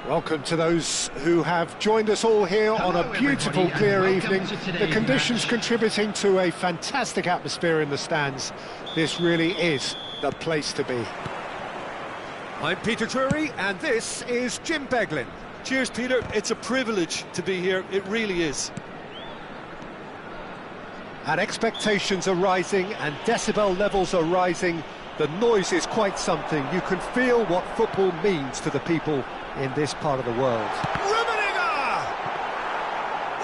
Welcome to those who have joined us all here on a beautiful, clear evening. The conditions contributing to a fantastic atmosphere in the stands. This really is the place to be. I'm Peter Drury, and this is Jim Beglin. Cheers, Peter. It's a privilege to be here. It really is. And expectations are rising, and decibel levels are rising. The noise is quite something. You can feel what football means to the people in this part of the world.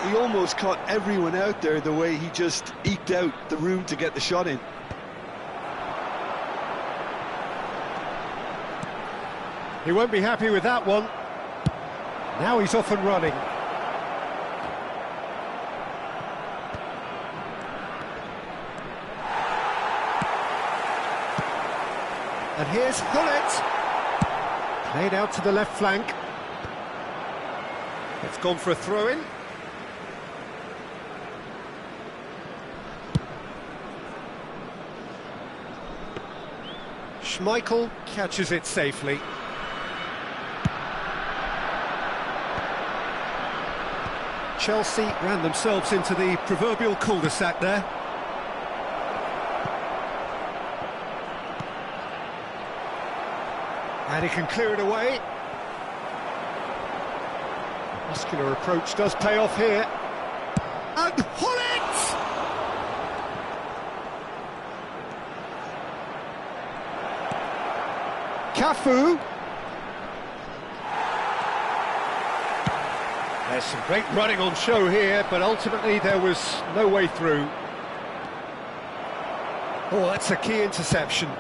He almost caught everyone out there the way he just eked out the room to get the shot in. He won't be happy with that one. Now he's off and running. And here's Hullet. Played out to the left flank. It's gone for a throw-in. Schmeichel catches it safely. Chelsea ran themselves into the proverbial cul-de-sac there. And he can clear it away. Muscular approach does pay off here. And Hullet! Cafu. There's some great running on show here, but ultimately there was no way through. Oh, that's a key interception.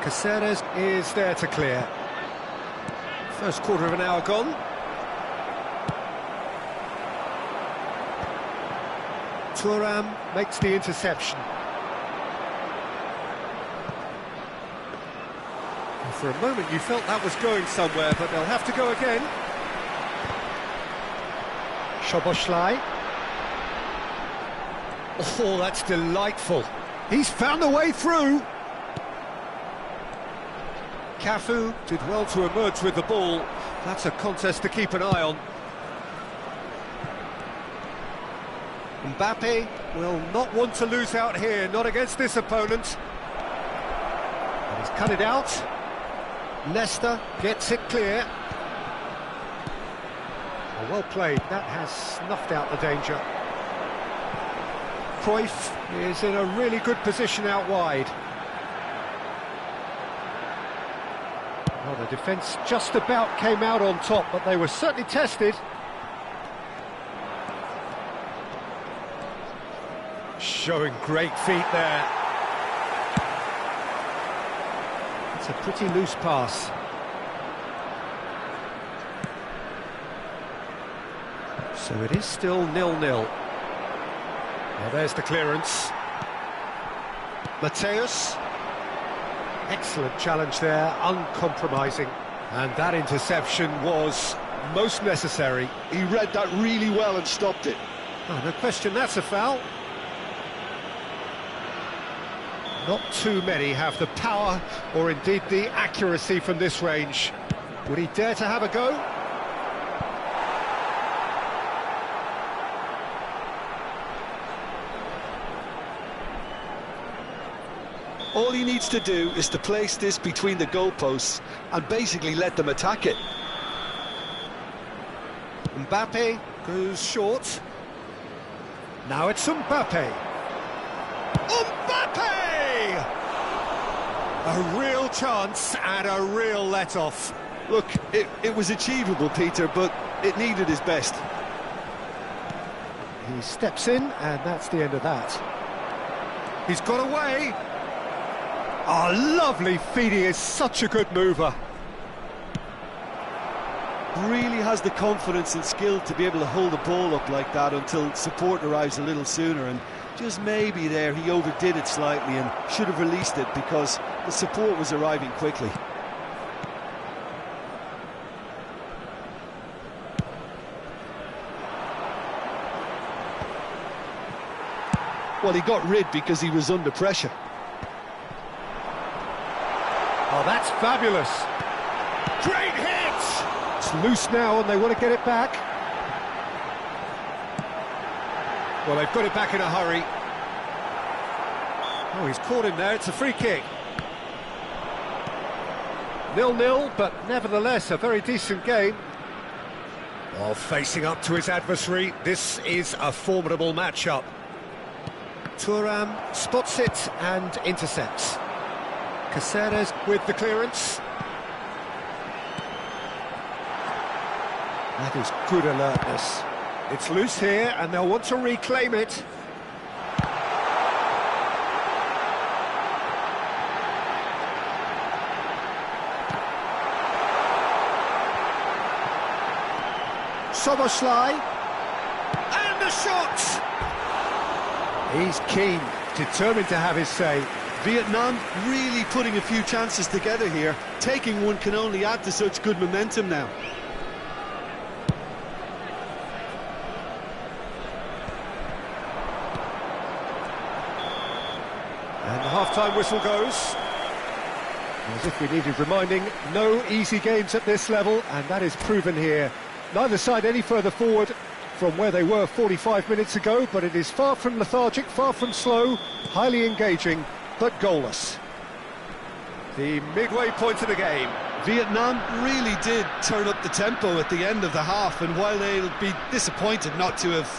Caceres is there to clear. First quarter of an hour gone. Thuram makes the interception. And for a moment you felt that was going somewhere, but they'll have to go again. Szoboszlai. Oh, that's delightful. He's found a way through. Cafu did well to emerge with the ball. That's a contest to keep an eye on. Mbappe will not want to lose out here, not against this opponent. And he's cut it out. Leicester gets it clear. Oh, well played, that has snuffed out the danger. Cruyff is in a really good position out wide. Well, the defence just about came out on top, but they were certainly tested. Showing great feet there. It's a pretty loose pass. So it is still 0-0. Now there's the clearance. Mateus. Excellent challenge there, uncompromising. And that interception was most necessary. He read that really well and stopped it. Oh, no question, that's a foul. Not too many have the power or indeed the accuracy from this range. Would he dare to have a go? All he needs to do is to place this between the goalposts and basically let them attack it. Mbappe goes short. Now it's Mbappe. Mbappe! A real chance and a real let-off. Look, it was achievable, Peter, but it needed his best. He steps in, and that's the end of that. He's got away. Oh, lovely feed. He is such a good mover. Really has the confidence and skill to be able to hold the ball up like that until support arrives a little sooner, and just maybe there he overdid it slightly and should have released it because the support was arriving quickly. Well, he got rid because he was under pressure. Oh, that's fabulous. Great hit! It's loose now and they want to get it back. Well, they've got it back in a hurry. Oh, he's caught him there, it's a free kick. 0-0, but nevertheless a very decent game. While facing up to his adversary, this is a formidable matchup. Thuram spots it and intercepts. Caceres with the clearance. That is good alertness. It's loose here and they'll want to reclaim it. Soboslai, and the shot! He's keen, determined to have his say. Vietnam really putting a few chances together here. Taking one can only add to such good momentum now. And the half-time whistle goes. As if we needed reminding, no easy games at this level, and that is proven here. Neither side any further forward from where they were 45 minutes ago, but it is far from lethargic, far from slow, highly engaging, but goalless. The midway point of the game. Vietnam really did turn up the tempo at the end of the half, and while they'll be disappointed not to have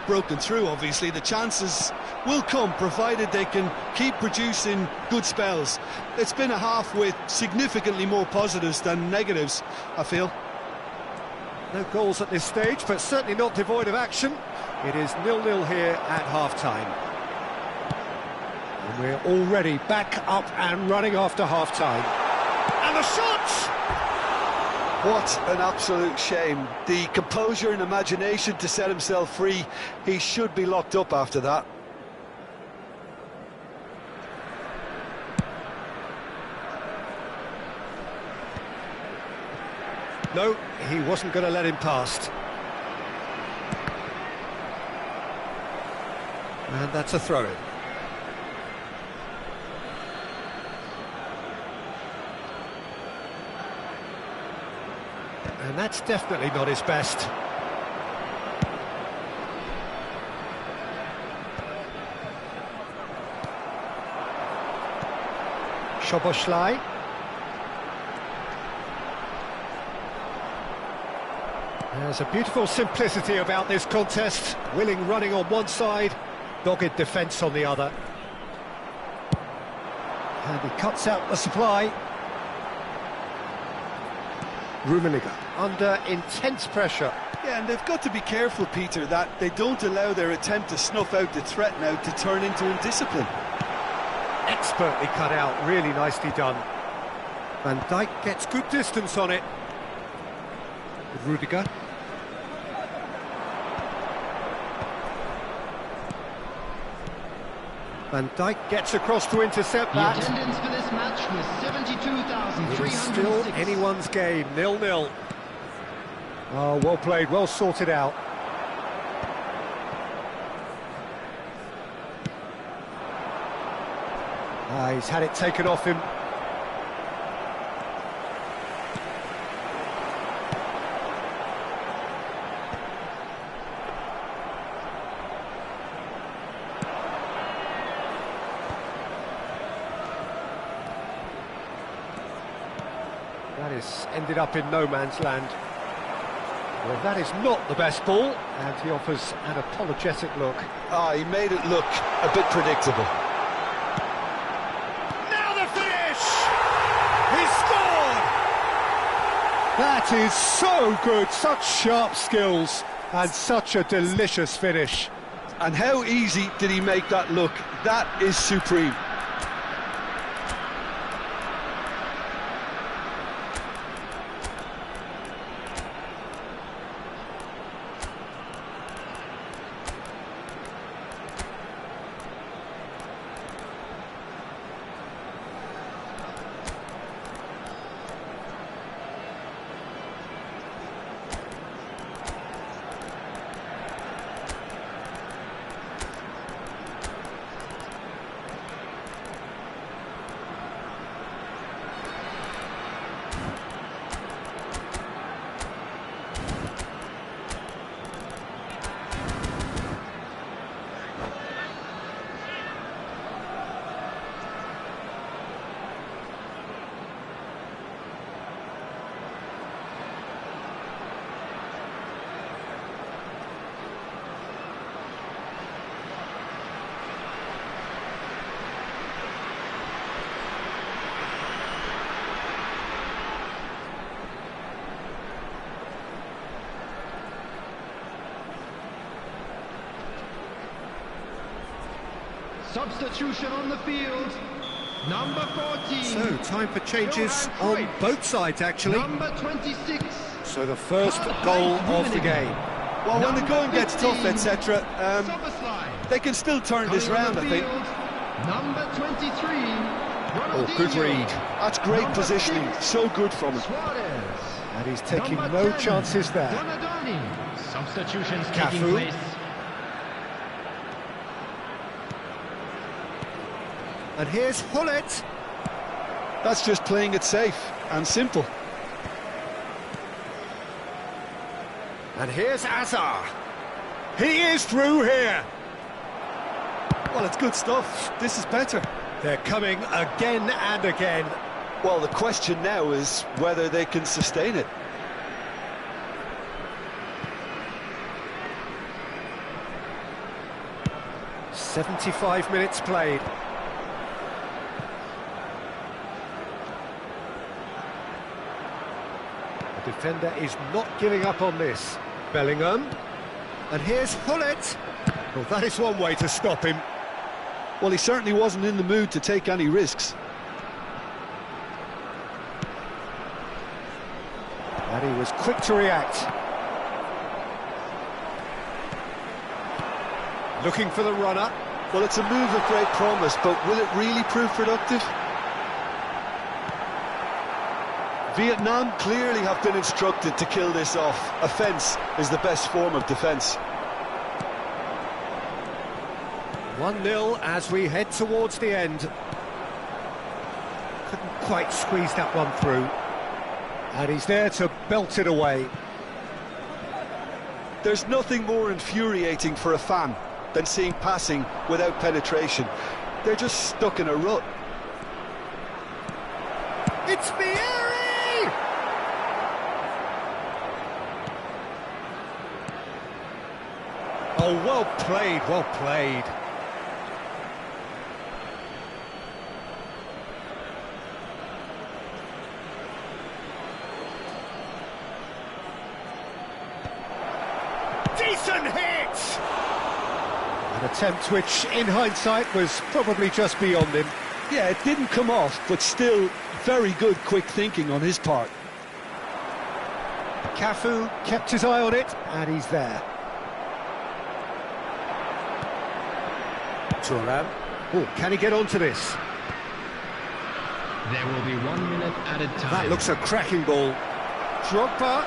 broken through, obviously, the chances will come, provided they can keep producing good spells. It's been a half with significantly more positives than negatives, I feel. No goals at this stage, but certainly not devoid of action. It is 0-0 here at half-time. And we're already back up and running after half-time. And the shot! What an absolute shame. The composure and imagination to set himself free. He should be locked up after that. No, he wasn't going to let him past. And that's a throw-in. And that's definitely not his best. Soboslai. There's a beautiful simplicity about this contest. Willing running on one side, dogged defence on the other. And he cuts out the supply. Rummenigge under intense pressure. Yeah, and they've got to be careful, Peter, that they don't allow their attempt to snuff out the threat now to turn into indiscipline. Expertly cut out, really nicely done. Van Dijk gets good distance on it. Rudiger. Van Dijk gets across to intercept that. The attendance for this match was 72,306. It is still anyone's game, 0-0. Oh, well played, well sorted out. He's had it taken off him. That is ended up in no man's land. Well, that is not the best ball, and he offers an apologetic look. He made it look a bit predictable. Now the finish! He scored! That is so good, such sharp skills, and such a delicious finish. And how easy did he make that look? That is supreme. Substitution on the field. Number 14. So, time for changes on both sides, actually. Number 26. So, the first goal of the game. Well, when the going gets tough, etc., they can still turn this round, I think. Number 23. Oh, good read. That's great positioning. So good from him. And he's taking no chances there. Substitutions taking place. And here's Hullet. That's just playing it safe and simple. And here's Azar. He is through here. Well, it's good stuff. This is better. They're coming again and again. Well, the question now is whether they can sustain it. "75 minutes played. The defender is not giving up on this. Bellingham. And here's Hullet. Well, that is one way to stop him. Well, he certainly wasn't in the mood to take any risks. And he was quick to react. Looking for the runner. Well, it's a move of great promise, but will it really prove productive? Vietnam clearly have been instructed to kill this off. Offence is the best form of defence. 1-0 as we head towards the end. Couldn't quite squeeze that one through. And he's there to belt it away. There's nothing more infuriating for a fan than seeing passing without penetration. They're just stuck in a rut. It's Vieri! Oh, well played, well played. Decent hit! An attempt which, in hindsight, was probably just beyond him. Yeah, it didn't come off, but still very good quick thinking on his part. Cafu kept his eye on it, and he's there. Thuram. Oh, can he get onto this? There will be 1 minute added time. That looks a cracking ball. Drogba.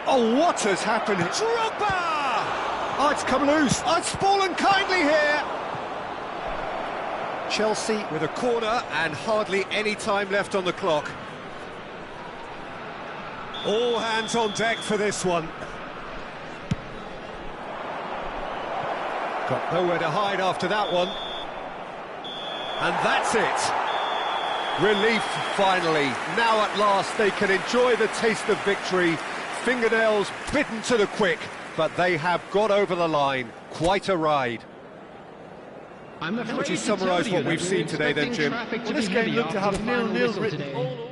Oh, what has happened? Drogba! Oh, it's come loose. Oh, it's fallen kindly here. Chelsea with a corner and hardly any time left on the clock. All hands on deck for this one. Got nowhere to hide after that one. And that's it. Relief, finally. Now at last they can enjoy the taste of victory. Fingernails bitten to the quick, but they have got over the line. Quite a ride. I'm How would you summarise what we've seen today then, Jim? Well, this game looked to have 0-0 written all over.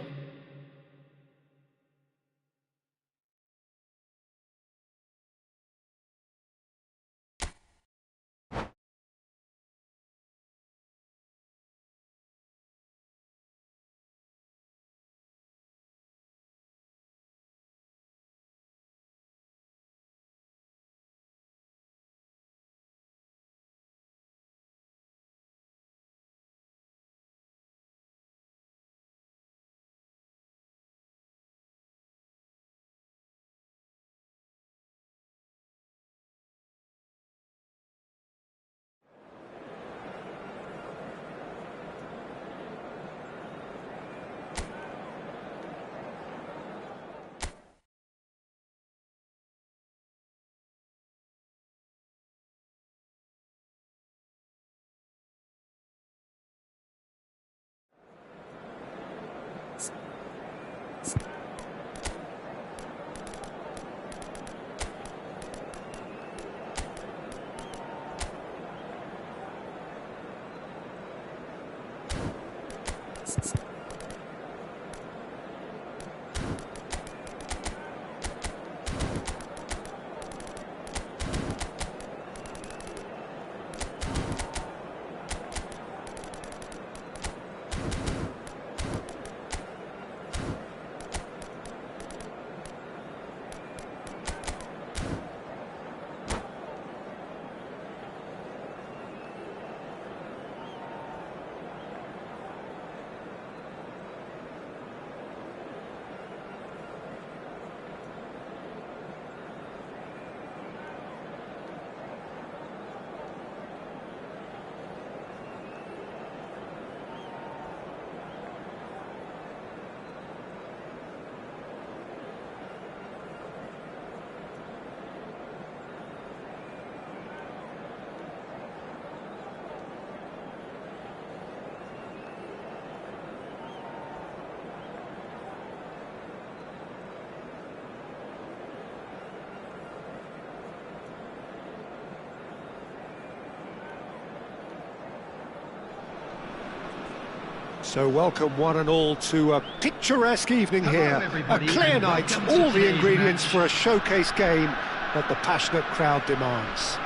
So welcome one and all to a picturesque evening here, a clear night, all the ingredients for a showcase game that the passionate crowd demands.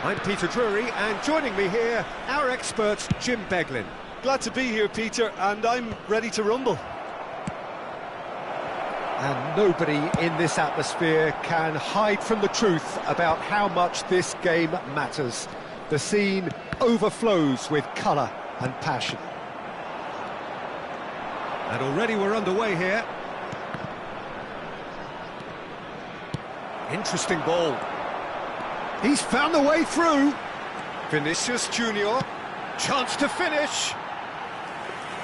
I'm Peter Drury, and joining me here, our expert Jim Beglin. Glad to be here, Peter, and I'm ready to rumble. And nobody in this atmosphere can hide from the truth about how much this game matters. The scene overflows with colour and passion. And already we're underway here. Interesting ball. He's found the way through. Vinicius Junior, chance to finish.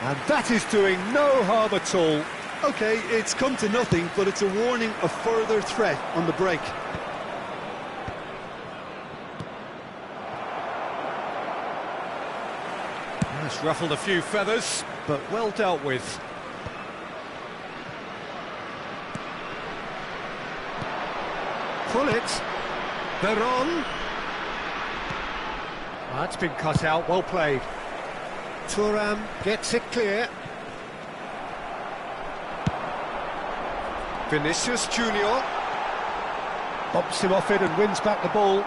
And that is doing no harm at all. OK, it's come to nothing, but it's a warning of further threat on the break. It's ruffled a few feathers, but well dealt with. Pull it. They're on. That's been cut out, well played. Thuram gets it clear. Vinicius Junior bumps him off it and wins back the ball.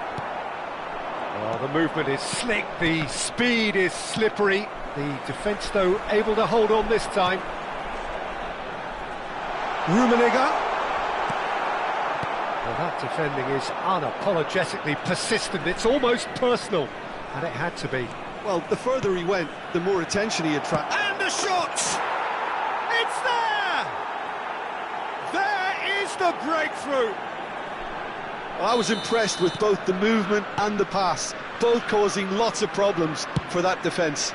Oh, the movement is slick, the speed is slippery. The defence, though, able to hold on this time. Rummenigge. Well, that defending is unapologetically persistent. It's almost personal, and it had to be. Well, the further he went, the more attention he attracted. And a shot! It's there! There is the breakthrough! I was impressed with both the movement and the pass, both causing lots of problems for that defence.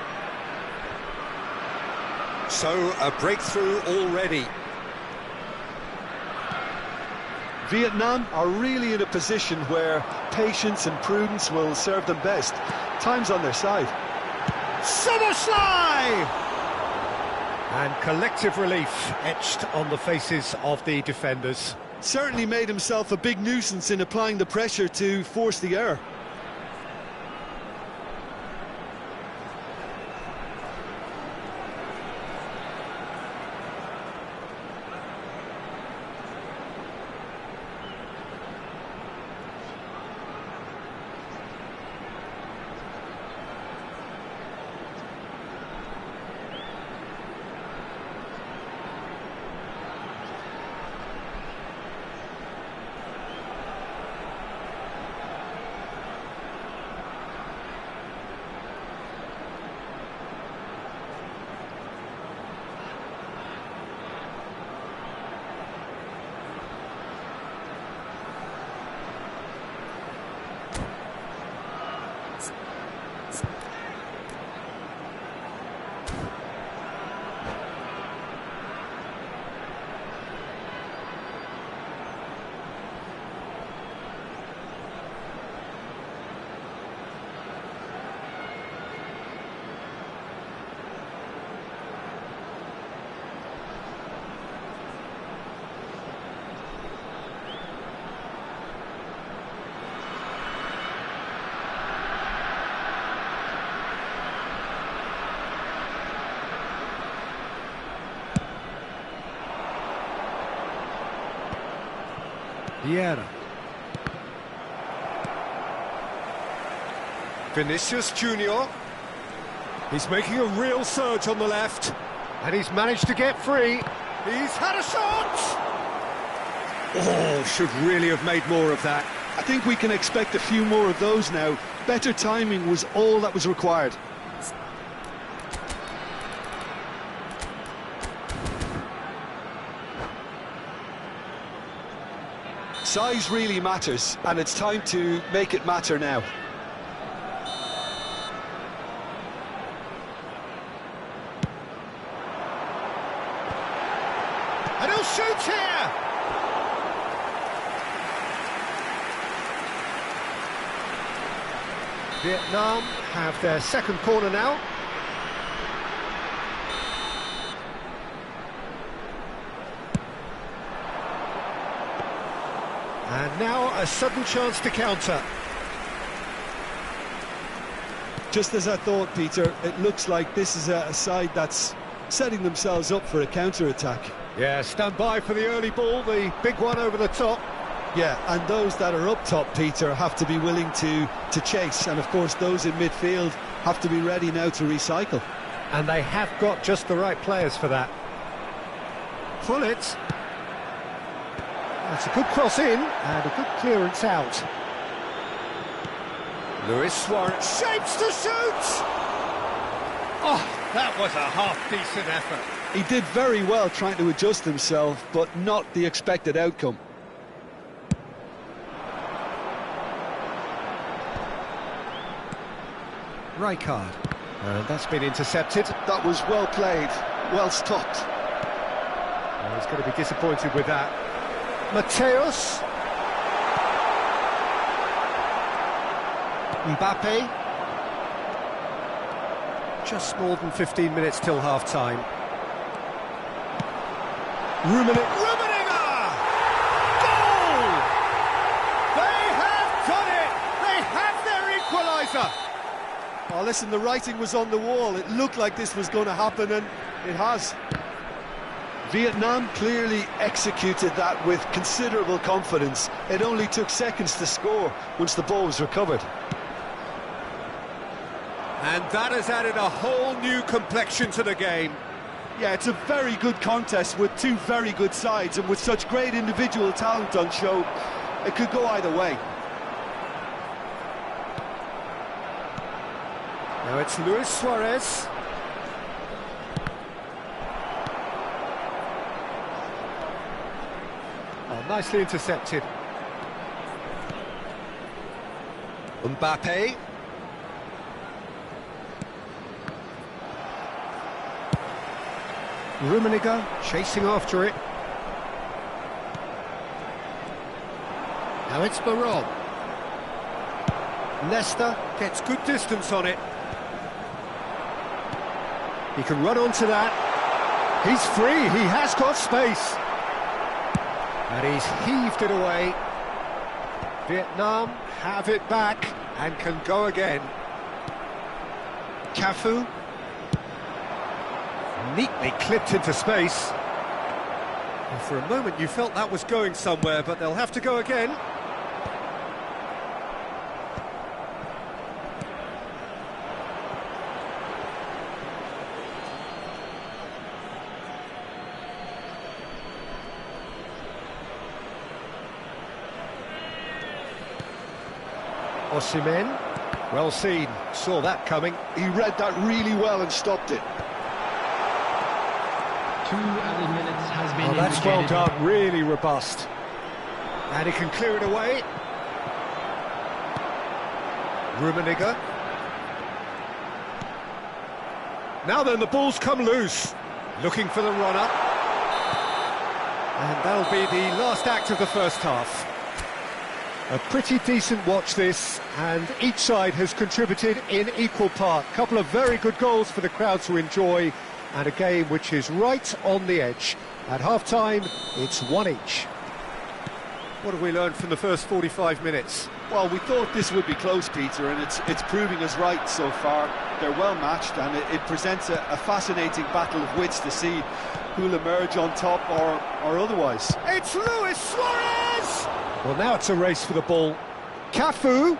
So, a breakthrough already. Vietnam are really in a position where patience and prudence will serve them best. Time's on their side. Somerslide! And collective relief etched on the faces of the defenders. Certainly made himself a big nuisance in applying the pressure to force the error. Vieira. Vinicius Junior. He's making a real surge on the left. And he's managed to get free. He's had a shot! Oh, should really have made more of that. I think we can expect a few more of those now. Better timing was all that was required. Size really matters, and it's time to make it matter now. And he'll shoot here! Vietnam have their second corner now. And now a sudden chance to counter. Just as I thought, Peter, it looks like this is a side that's setting themselves up for a counter-attack. Yeah, stand by for the early ball, the big one over the top. Yeah, and those that are up top, Peter, have to be willing to chase, and of course those in midfield have to be ready now to recycle. And they have got just the right players for that. Pull it. That's a good cross in, and a good clearance out. Luis Suarez shapes to shoot! Oh, that was a half-decent effort. He did very well trying to adjust himself, but not the expected outcome. Rijkaard. And that's been intercepted. That was well played, well stopped. Oh, he's going to be disappointed with that. Mateus. Mbappe. Just more than 15 minutes till half-time. Rummenigge! Goal! They have done it! They have their equaliser! Oh, listen, the writing was on the wall. It looked like this was going to happen, and it has. Vietnam clearly executed that with considerable confidence. It only took seconds to score once the ball was recovered. And that has added a whole new complexion to the game. Yeah, it's a very good contest with two very good sides, and with such great individual talent on show, it could go either way. Now it's Luis Suarez. Oh, nicely intercepted. Mbappe. Rummenigge chasing after it. Now it's Baron. Leicester gets good distance on it. He can run onto that. He's free, he has got space. And he's heaved it away. Vietnam have it back and can go again. Cafu. Neatly clipped into space. And for a moment you felt that was going somewhere, but they'll have to go again. Osimhen, well seen, saw that coming. He read that really well and stopped it. 2 added minutes has been that's well indicated. done, really robust. And he can clear it away. Rummenigge. Now then, the ball's come loose. Looking for the run-up. And that'll be the last act of the first half. A pretty decent watch this, and each side has contributed in equal part. A couple of very good goals for the crowd to enjoy, and a game which is right on the edge. At half-time, it's 1 each. What have we learned from the first 45 minutes? Well, we thought this would be close, Peter, and it's proving us right so far. They're well matched, and it presents a fascinating battle of wits to see who'll emerge on top or otherwise. It's Luis Suarez! Well, now it's a race for the ball. Cafu.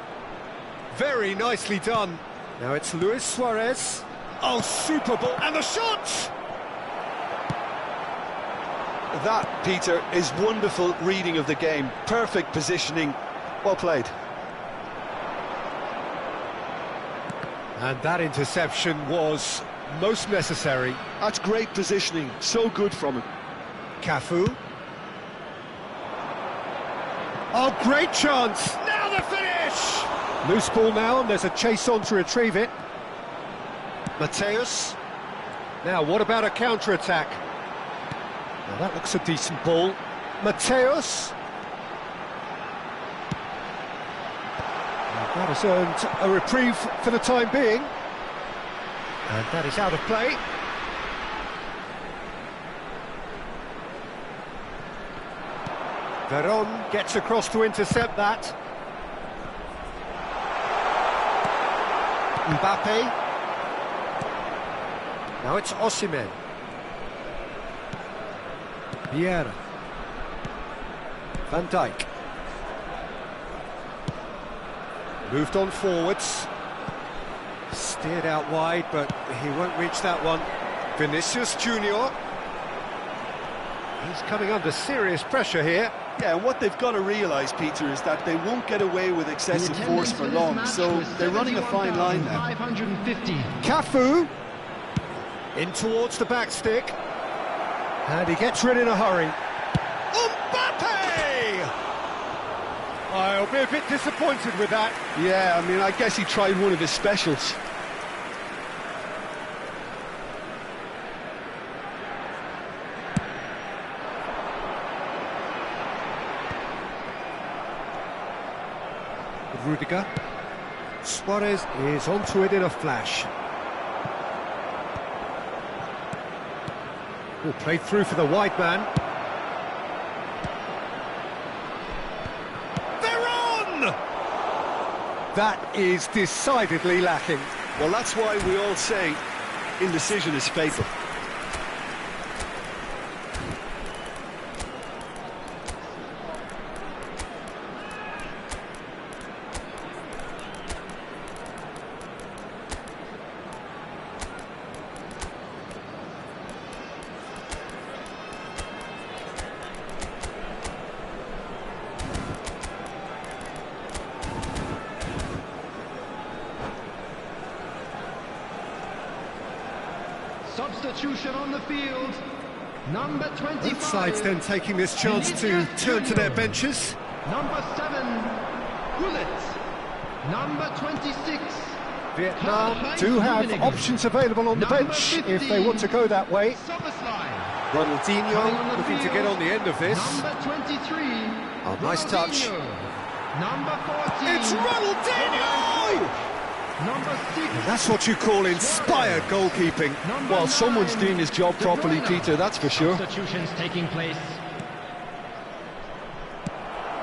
Very nicely done. Now it's Luis Suarez. Oh, super ball. And the shot! That, Peter, is wonderful reading of the game. Perfect positioning. Well played. And that interception was most necessary. That's great positioning. So good from him. Cafu. Oh, great chance! Now the finish! Loose ball now, and there's a chase on to retrieve it. Mateus. Now, what about a counter-attack? Now, that looks a decent ball. Mateus. That has earned a reprieve for the time being. And that is out of play. Veron gets across to intercept that. Mbappe. Now it's Osimhen. Vieira. Van Dijk. Moved on forwards. Steered out wide, but he won't reach that one. Vinicius Junior. He's coming under serious pressure here. Yeah, and what they've got to realise, Peter, is that they won't get away with excessive force for long, so they're running a fine line now. 550. Cafu. In towards the back stick. And he gets rid in a hurry. Mbappe! I'll be a bit disappointed with that. Yeah, I mean, I guess he tried one of his specials. Rudiger. Suarez is onto it in a flash. Oh, played through for the wide man. They're on! That is decidedly lacking. Well, that's why we all say indecision is fatal. Substitution on the field. Number 25. Both sides then taking this chance to turn to their benches. Number 7, Gullit. Number 26. Vietnam do have options available on the bench if they want to go that way. Ronaldinho looking to get on the end of this. Number 23. Oh, nice touch. Number 14. It's Ronaldinho! Number 6. That's what you call inspired goalkeeping. Well, someone's doing his job properly, Peter, that's for sure. Substitutions taking place.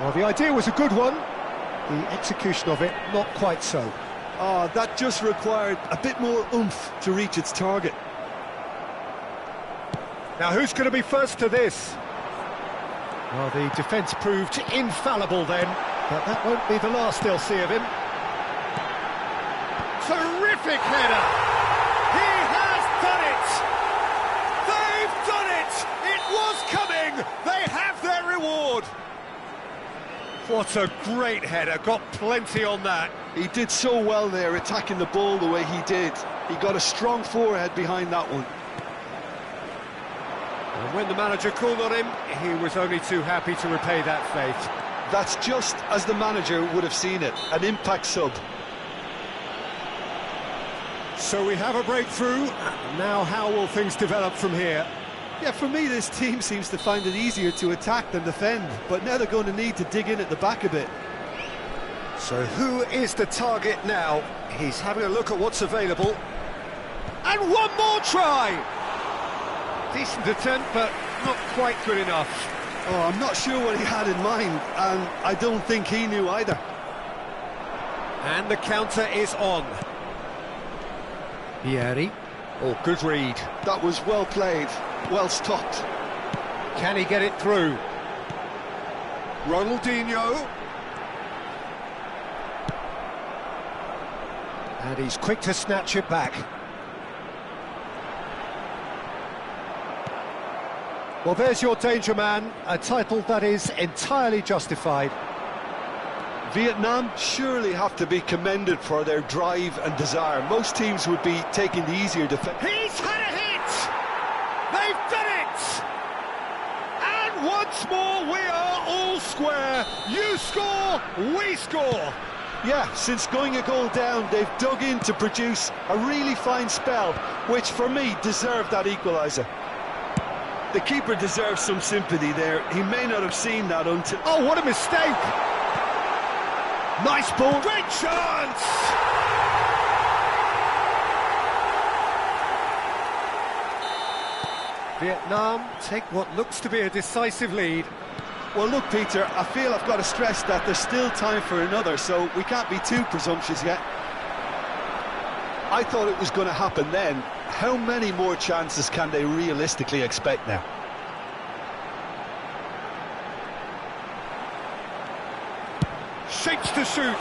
Well, the idea was a good one. The execution of it, not quite so. Oh, that just required a bit more oomph to reach its target. Now, who's going to be first to this? Well, the defence proved infallible then, but that won't be the last they'll see of him. Terrific header! He has done it! They've done it! It was coming! They have their reward! What a great header, got plenty on that. He did so well there, attacking the ball the way he did. He got a strong forehead behind that one. And when the manager called on him, he was only too happy to repay that faith. That's just as the manager would have seen it, an impact sub. So we have a breakthrough. Now how will things develop from here? Yeah, for me this team seems to find it easier to attack than defend, but now they're going to need to dig in at the back a bit. So who is the target now? He's having a look at what's available. And one more try! Decent attempt, but not quite good enough. Oh, I'm not sure what he had in mind, and I don't think he knew either. And the counter is on. Vieri. Oh, good read. That was well played, well stopped. Can he get it through? Ronaldinho. And he's quick to snatch it back. Well, there's your danger man, a title that is entirely justified. Vietnam surely have to be commended for their drive and desire. Most teams would be taking the easier defense. He's had a hit! They've done it! And once more we are all square. You score, we score. Yeah, since going a goal down, they've dug in to produce a really fine spell, which for me deserved that equaliser. The keeper deserves some sympathy there. He may not have seen that until... Oh, what a mistake! Nice ball. Great chance! Vietnam take what looks to be a decisive lead. Well, look, Peter, I feel I've got to stress that there's still time for another, so we can't be too presumptuous yet. I thought it was going to happen then. How many more chances can they realistically expect now? Shapes to shoot.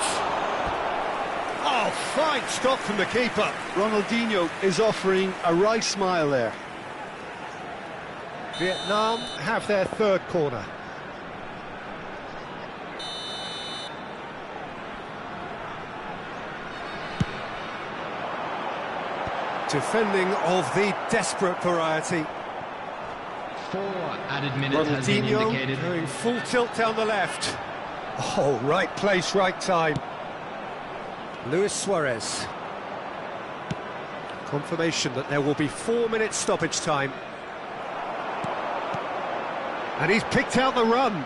Oh, fine stop from the keeper. Ronaldinho is offering a wry smile there. Vietnam have their third corner. Defending of the desperate variety. 4 added minutes has been indicated. Going full tilt down the left. Oh, right place, right time. Luis Suarez. Confirmation that there will be 4 minutes stoppage time. And he's picked out the run.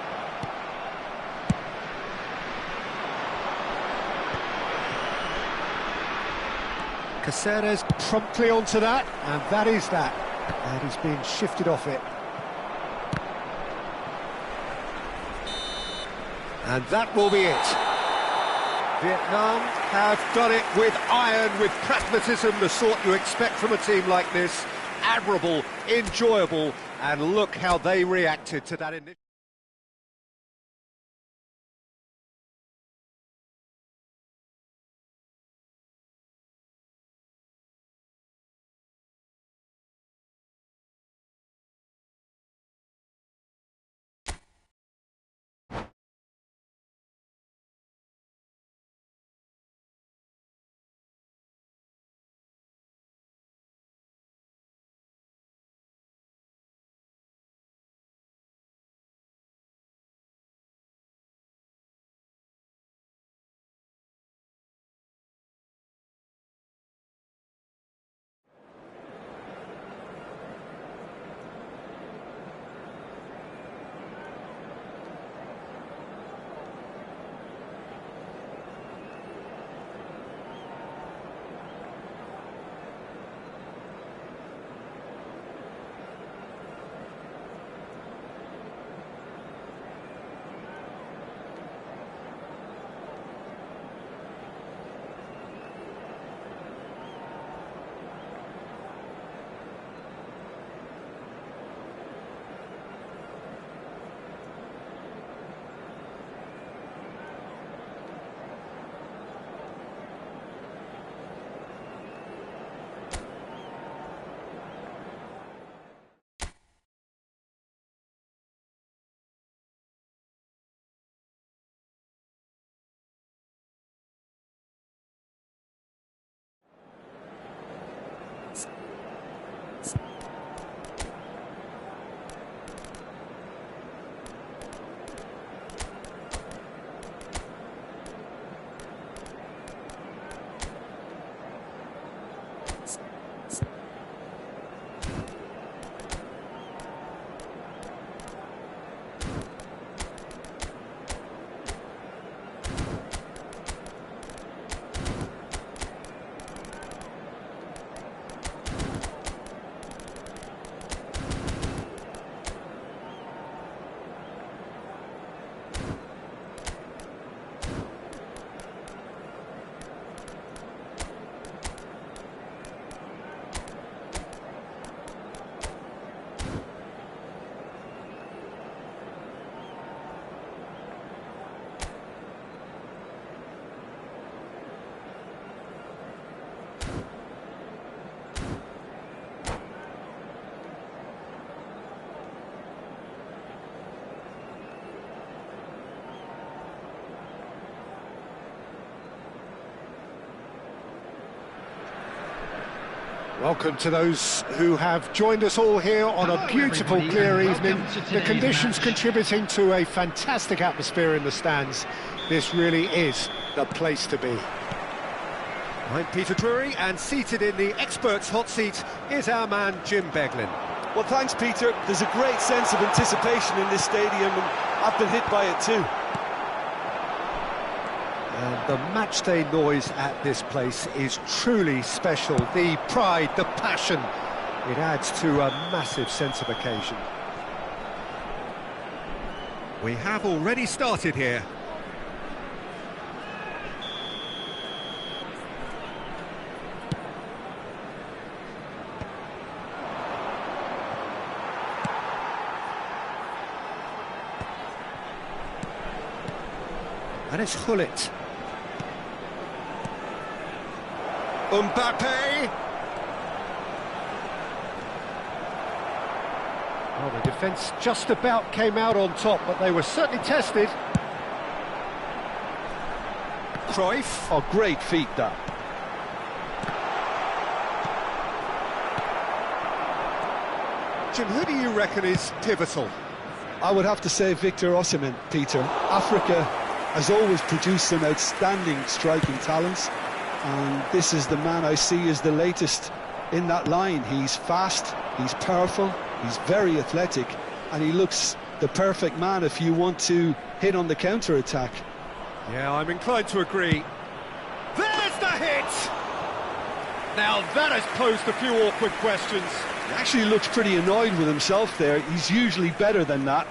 Caceres promptly onto that, and that is that. And he's being shifted off it. And that will be it. Vietnam have done it with iron, with pragmatism, the sort you expect from a team like this. Admirable, enjoyable, and look how they reacted to that initial. Welcome to those who have joined us all here on a beautiful, clear evening. The conditions contributing to a fantastic atmosphere in the stands. This really is the place to be. I'm Peter Drury, and seated in the experts' hot seat is our man Jim Beglin. Well, thanks, Peter. There's a great sense of anticipation in this stadium, and I've been hit by it too. And the matchday noise at this place is truly special. The pride, the passion, it adds to a massive sense of occasion. We have already started here. And it's Hullet. Mbappe! Well, the defence just about came out on top, but they were certainly tested. Cruyff. Oh, great feat, that. Jim, who do you reckon is pivotal? I would have to say Victor Osimhen, Peter. Africa has always produced some outstanding striking talents, and this is the man I see as the latest in that line. He's fast, he's powerful, he's very athletic, and he looks the perfect man if you want to hit on the counter-attack. Yeah, I'm inclined to agree. There's the hit! Now that has posed a few awkward questions. He actually looks pretty annoyed with himself there. He's usually better than that.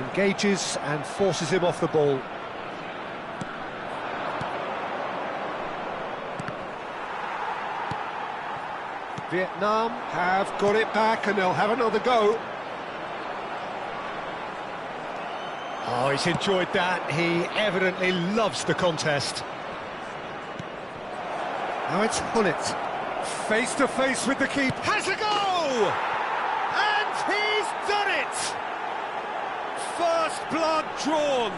Engages and forces him off the ball. Vietnam have got it back and they'll have another go. Oh, he's enjoyed that. He evidently loves the contest. Now it's Hullet. Face to face with the keeper. Has a go! And he's done it! First blood drawn.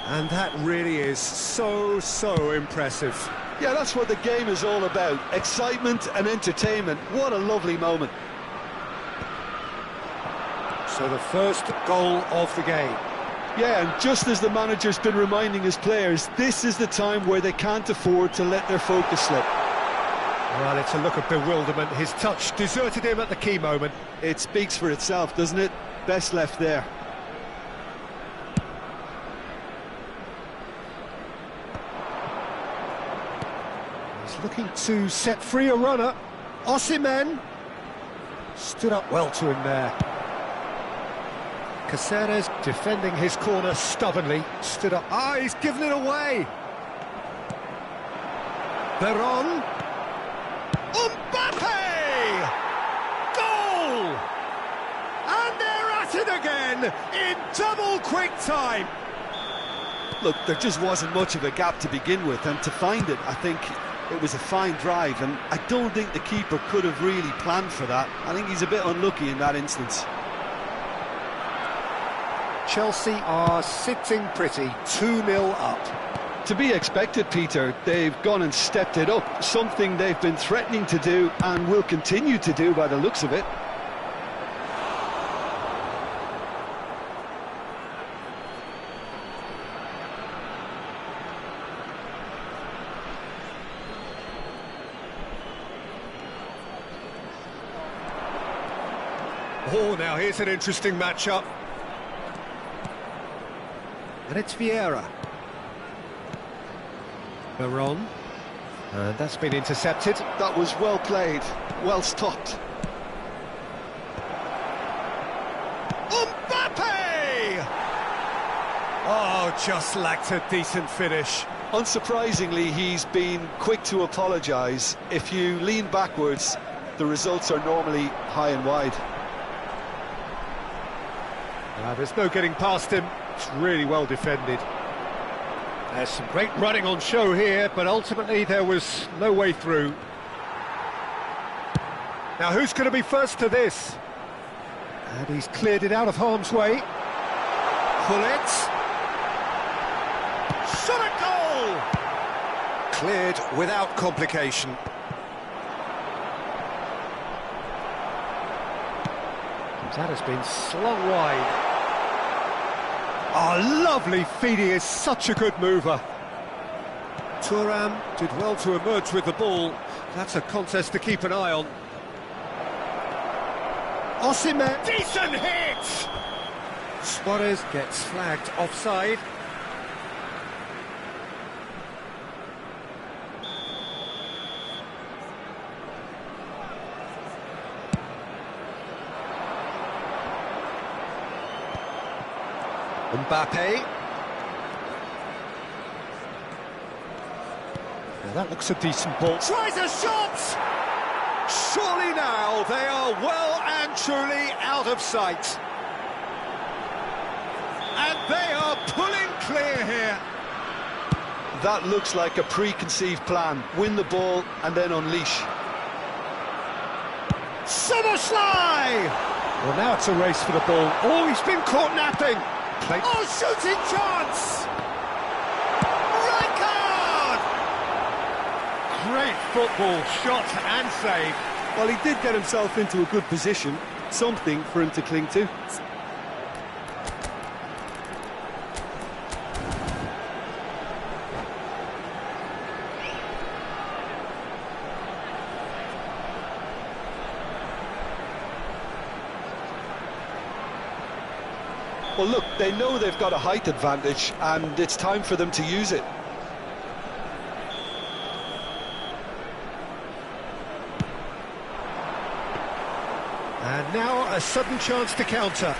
And that really is so impressive. Yeah, that's what the game is all about. Excitement and entertainment. What a lovely moment. So the first goal of the game. Yeah, and just as the manager's been reminding his players, this is the time where they can't afford to let their focus slip. Well, it's a look of bewilderment. His touch deserted him at the key moment. It speaks for itself, doesn't it? Best left there. He's looking to set free a runner. Osimhen stood up well to him there. Caceres defending his corner stubbornly, stood up. Ah, he's given it away. Veron. Mbappe! Goal! And they're at it again in double quick time. Look, there just wasn't much of a gap to begin with, and to find it, I think it was a fine drive, and I don't think the keeper could have really planned for that. I think he's a bit unlucky in that instance. Chelsea are sitting pretty, 2-0 up. To be expected, Peter. They've gone and stepped it up, something they've been threatening to do and will continue to do by the looks of it. Oh, now here's an interesting matchup. And it's Vieira. Veron. And that's been intercepted. That was well played, well stopped. Mbappe! Oh, just lacked a decent finish. Unsurprisingly, he's been quick to apologise. If you lean backwards, the results are normally high and wide. There's no getting past him. It's really well defended. There's some great running on show here, but ultimately there was no way through. Now who's going to be first to this? And he's cleared it out of harm's way. Hullet. Shot a goal! Cleared without complication. That has been slung wide. Oh, lovely feed, he is such a good mover. Thuram did well to emerge with the ball. That's a contest to keep an eye on. Osimhen, decent hit! Suarez gets flagged offside. Mbappe. Now that looks a decent ball. Tries a shot! Surely now they are well and truly out of sight. And they are pulling clear here. That looks like a preconceived plan. Win the ball and then unleash. Summerslide! Well, now it's a race for the ball. Oh, he's been caught napping. Oh, shooting chance! Red card! Great football, shot and save. Well, he did get himself into a good position. Something for him to cling to. Well, look, they know they've got a height advantage, and it's time for them to use it. And now a sudden chance to counter.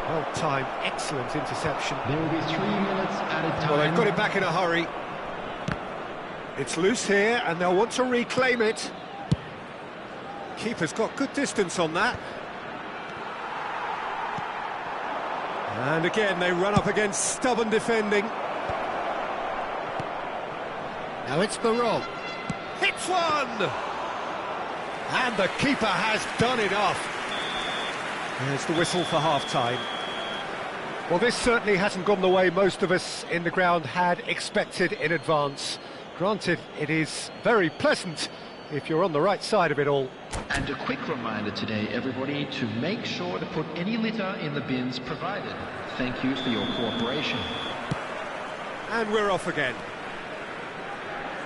Well timed, excellent interception. There will be 3 minutes added time. Well, they've got it back in a hurry. It's loose here, and they'll want to reclaim it. Keeper's got good distance on that. And again, they run up against stubborn defending. Now it's Barol. Hits one! And the keeper has done enough. There's the whistle for half-time. Well, this certainly hasn't gone the way most of us in the ground had expected in advance. Granted, it is very pleasant if you're on the right side of it all. And a quick reminder today, everybody, to make sure to put any litter in the bins provided. Thank you for your cooperation. And we're off again.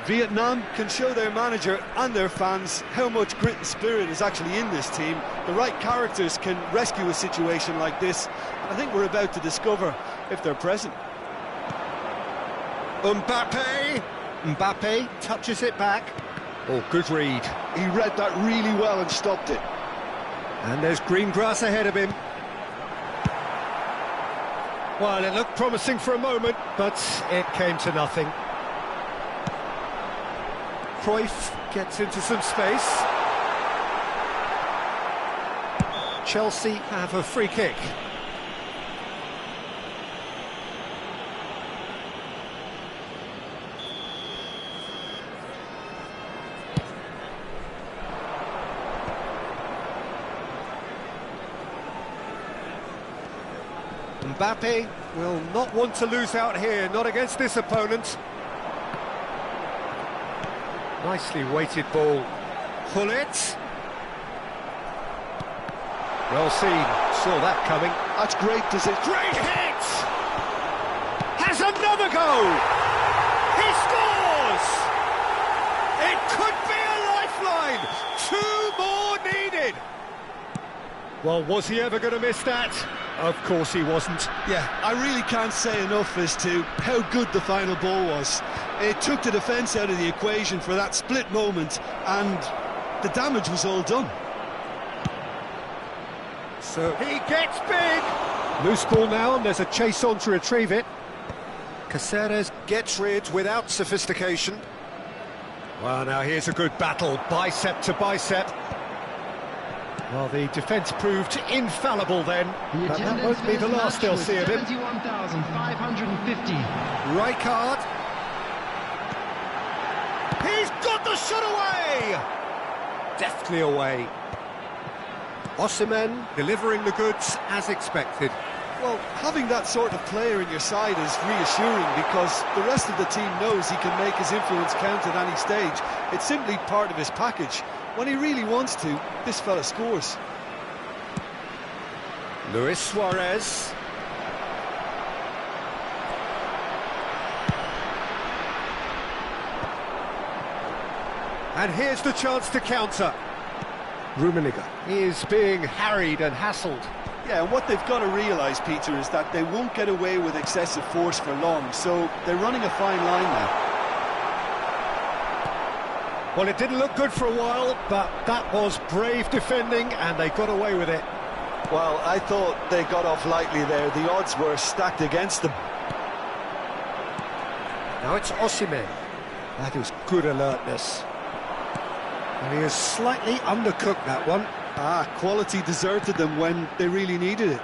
Vietnam can show their manager and their fans how much grit and spirit is actually in this team. The right characters can rescue a situation like this, and I think we're about to discover if they're present. Mbappe touches it back. Oh, good read. He read that really well and stopped it. And there's green grass ahead of him. Well, it looked promising for a moment, but it came to nothing. Cruyff gets into some space. Chelsea have a free kick. Mbappe will not want to lose out here, not against this opponent. Nicely weighted ball. Hullet. Well seen, saw that coming. That's great, Great hit! Has another go! He scores! It could be a lifeline! 2 more needed! Well, was he ever going to miss that? Of course he wasn't. Yeah, I really can't say enough as to how good the final ball was. It took the defence out of the equation for that split moment, and the damage was all done. So he gets big! Loose ball now, and there's a chase on to retrieve it. Caceres gets rid without sophistication. Well, now here's a good battle, bicep to bicep. Well, the defence proved infallible then, but that won't be the last they'll see of him. 71,550. Rijkaard. He's got the shot away! Deftly away. Osimhen delivering the goods as expected. Well, having that sort of player in your side is reassuring because the rest of the team knows he can make his influence count at any stage. It's simply part of his package. When he really wants to, this fella scores. Luis Suarez. And here's the chance to counter. Rummenigge is being harried and hassled. Yeah, and what they've got to realise, Peter, is that they won't get away with excessive force for long, so they're running a fine line now. Well, it didn't look good for a while, but that was brave defending, and they got away with it. Well, I thought they got off lightly there. The odds were stacked against them. Now it's Osimhen. That is good alertness. And he has slightly undercooked that one. Quality deserted them when they really needed it.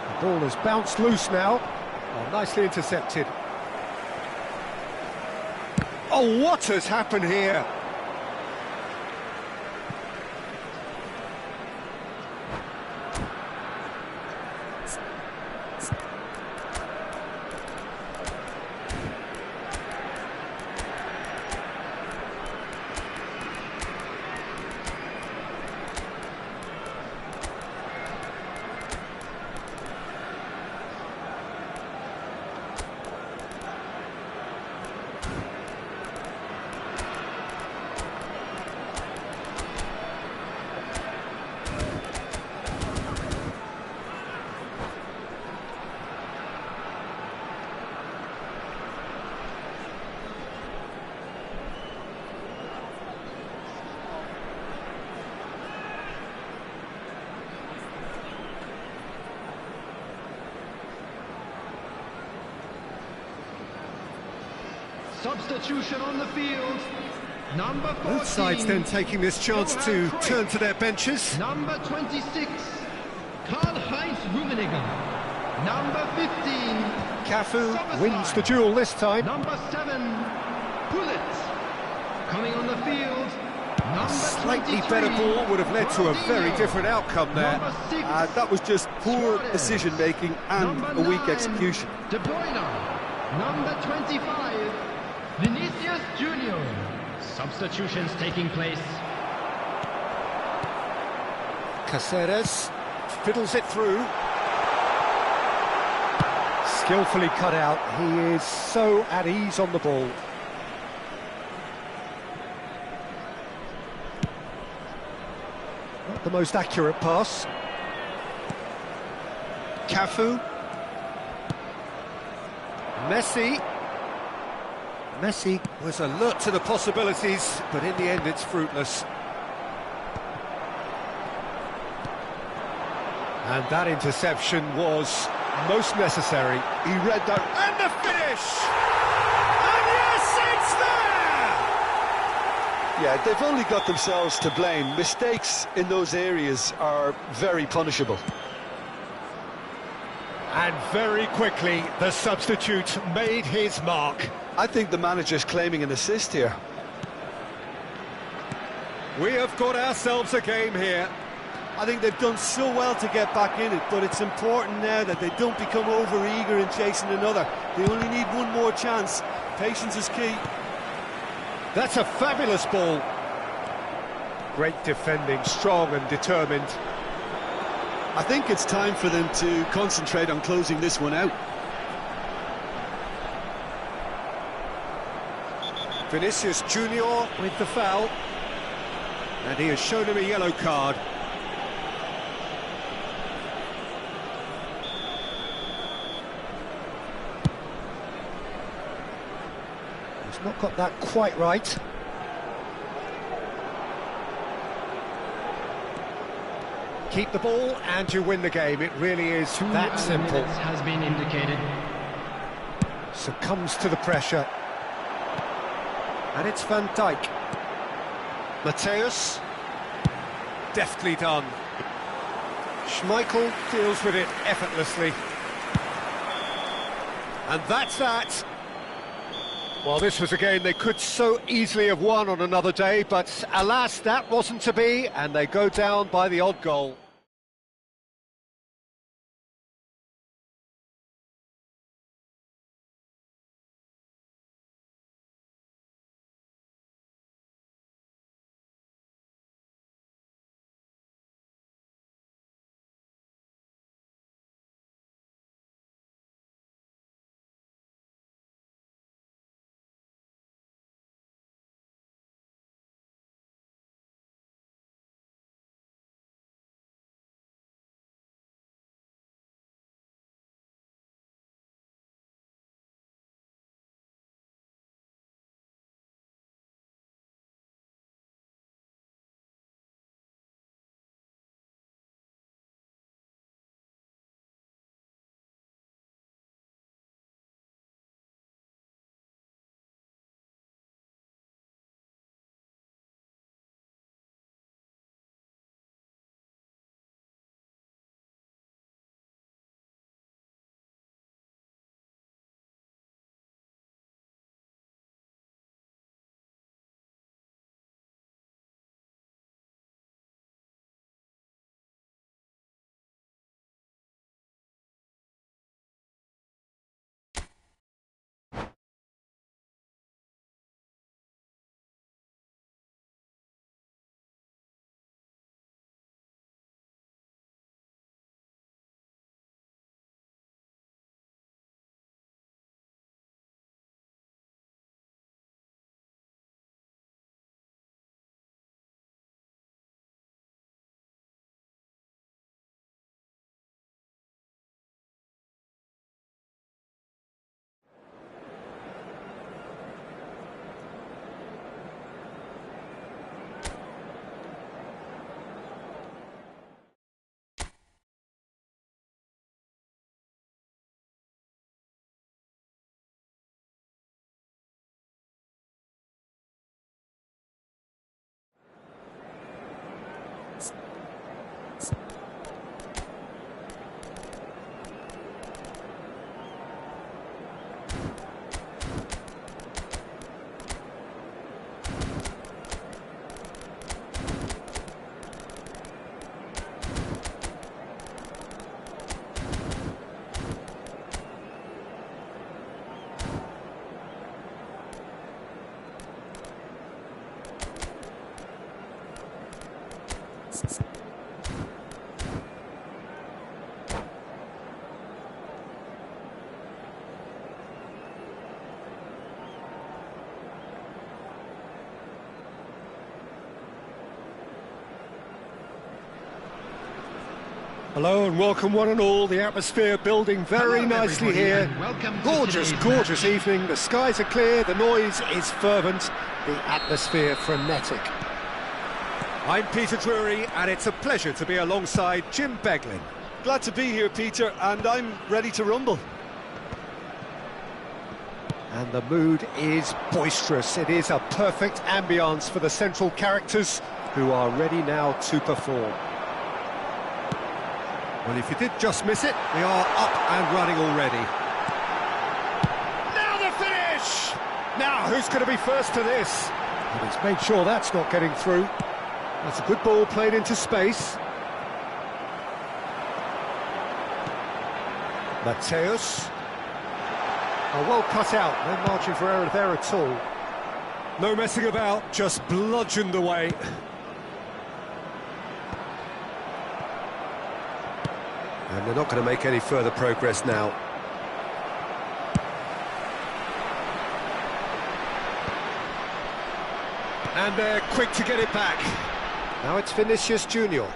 The ball has bounced loose now. Oh, nicely intercepted. Oh, what has happened here? Substitution on the field. Number 14. Both sides then taking this chance to turn to their benches. Number 26, Karl-Heinz Rummenigge. Number 15, Cafu wins the duel this time. Number 7, Pullet. Coming on the field, number Slightly 23, better ball would have led to a very Ronaldinho. different outcome there. Number 6, That was just poor Suarez. decision-making and Number a weak 9, execution. De Bruyne. Number 25, Vinicius Junior. Substitutions taking place. Caceres fiddles it through. Skillfully cut out. He is so at ease on the ball. Not the most accurate pass. Cafu. Messi was alert to the possibilities, but in the end it's fruitless. And that interception was most necessary. He read that. And the finish! And yes, it's there! Yeah, they've only got themselves to blame. Mistakes in those areas are very punishable. And very quickly, the substitute made his mark. I think the manager's claiming an assist here. We have got ourselves a game here. I think they've done so well to get back in it, but it's important now that they don't become over-eager in chasing another. They only need one more chance. Patience is key. That's a fabulous ball. Great defending, strong and determined. I think it's time for them to concentrate on closing this one out. Vinicius Junior with the foul. And he has shown him a yellow card. He's not got that quite right. Keep the ball and you win the game. It really is that simple. Has been indicated. Succumbs to the pressure. And it's Van Dijk. Mateus. Deftly done. Schmeichel deals with it effortlessly. And that's that. Well, this was a game they could so easily have won on another day, but alas, that wasn't to be, and they go down by the odd goal. Hello and welcome one and all. The atmosphere building very Hello, nicely everybody, here. and welcome to Gorgeous, today's gorgeous match. evening. The skies are clear, the noise is fervent, the atmosphere frenetic. I'm Peter Drury and it's a pleasure to be alongside Jim Beglin. Glad to be here, Peter, and I'm ready to rumble. And the mood is boisterous. It is a perfect ambience for the central characters who are ready now to perform. Well, if you did just miss it, we are up and running already. Now the finish! Now, who's going to be first to this? And he's made sure that's not getting through. That's a good ball played into space. Mateus. Oh, well cut out, no margin for error there at all. No messing about, just bludgeoned away. And they're not going to make any further progress now. And they're quick to get it back. Now it's Vinicius Junior.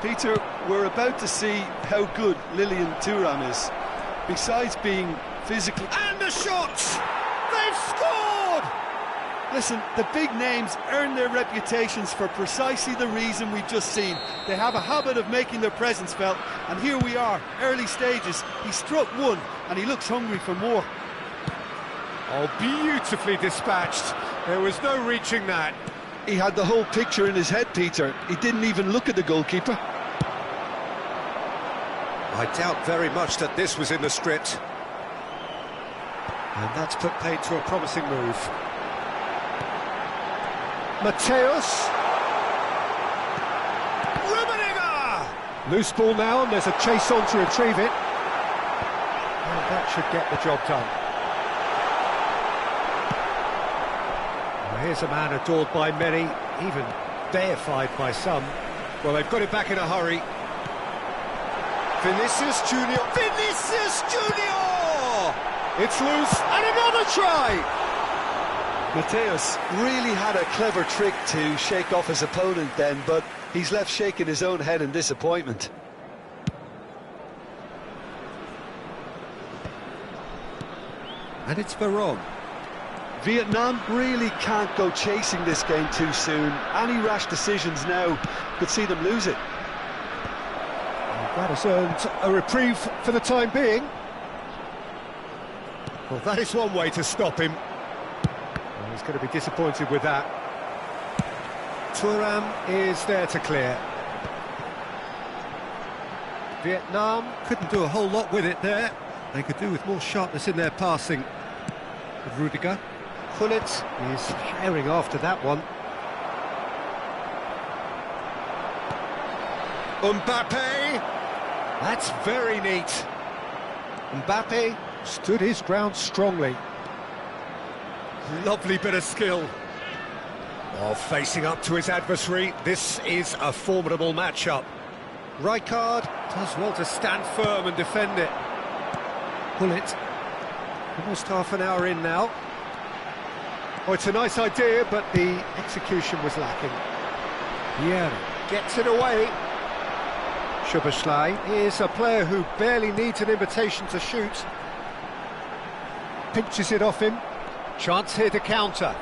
Peter, we're about to see how good Lilian Thuram is. Besides being physically... And the shot! They've scored! Listen, the big names earn their reputations for precisely the reason we've just seen. They have a habit of making their presence felt, and here we are, early stages. He struck one, and he looks hungry for more. Oh, beautifully dispatched. There was no reaching that. He had the whole picture in his head, Peter. He didn't even look at the goalkeeper. I doubt very much that this was in the script. And that's put paid to a promising move. Mateus. Rummenigge! Loose ball now, and there's a chase on to retrieve it. And that should get the job done. Well, here's a man adored by many, even deified by some. Well, they've got it back in a hurry. Vinicius Junior. Vinicius Junior! It's loose, and another try! Mateus really had a clever trick to shake off his opponent then, but he's left shaking his own head in disappointment. And it's Veron. Vietnam really can't go chasing this game too soon. Any rash decisions now could see them lose it. That has earned a reprieve for the time being. Well, that is one way to stop him. Well, he's going to be disappointed with that. Thuram is there to clear. Vietnam couldn't do a whole lot with it there. They could do with more sharpness in their passing. Rudiger. Gullit is herring after that one. Mbappe! That's very neat. Mbappe stood his ground strongly. Lovely bit of skill. While facing up to his adversary, this is a formidable matchup. Rijkaard does well to stand firm and defend it. Gullit, almost half an hour in now. Oh, it's a nice idea, but the execution was lacking. Yeah, gets it away. Szoboszlai is a player who barely needs an invitation to shoot. Pinches it off him. Chance here to counter.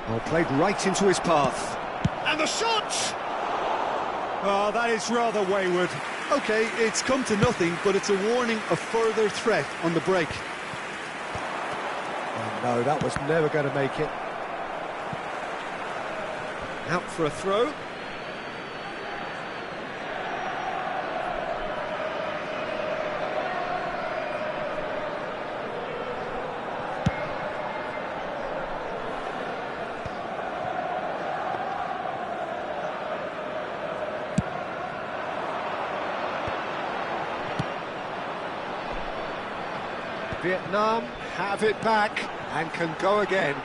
Oh, played right into his path. And the shot! Oh, that is rather wayward. OK, it's come to nothing, but it's a warning of further threat on the break. Oh, no, that was never going to make it. Out for a throw. Vietnam have it back and can go again.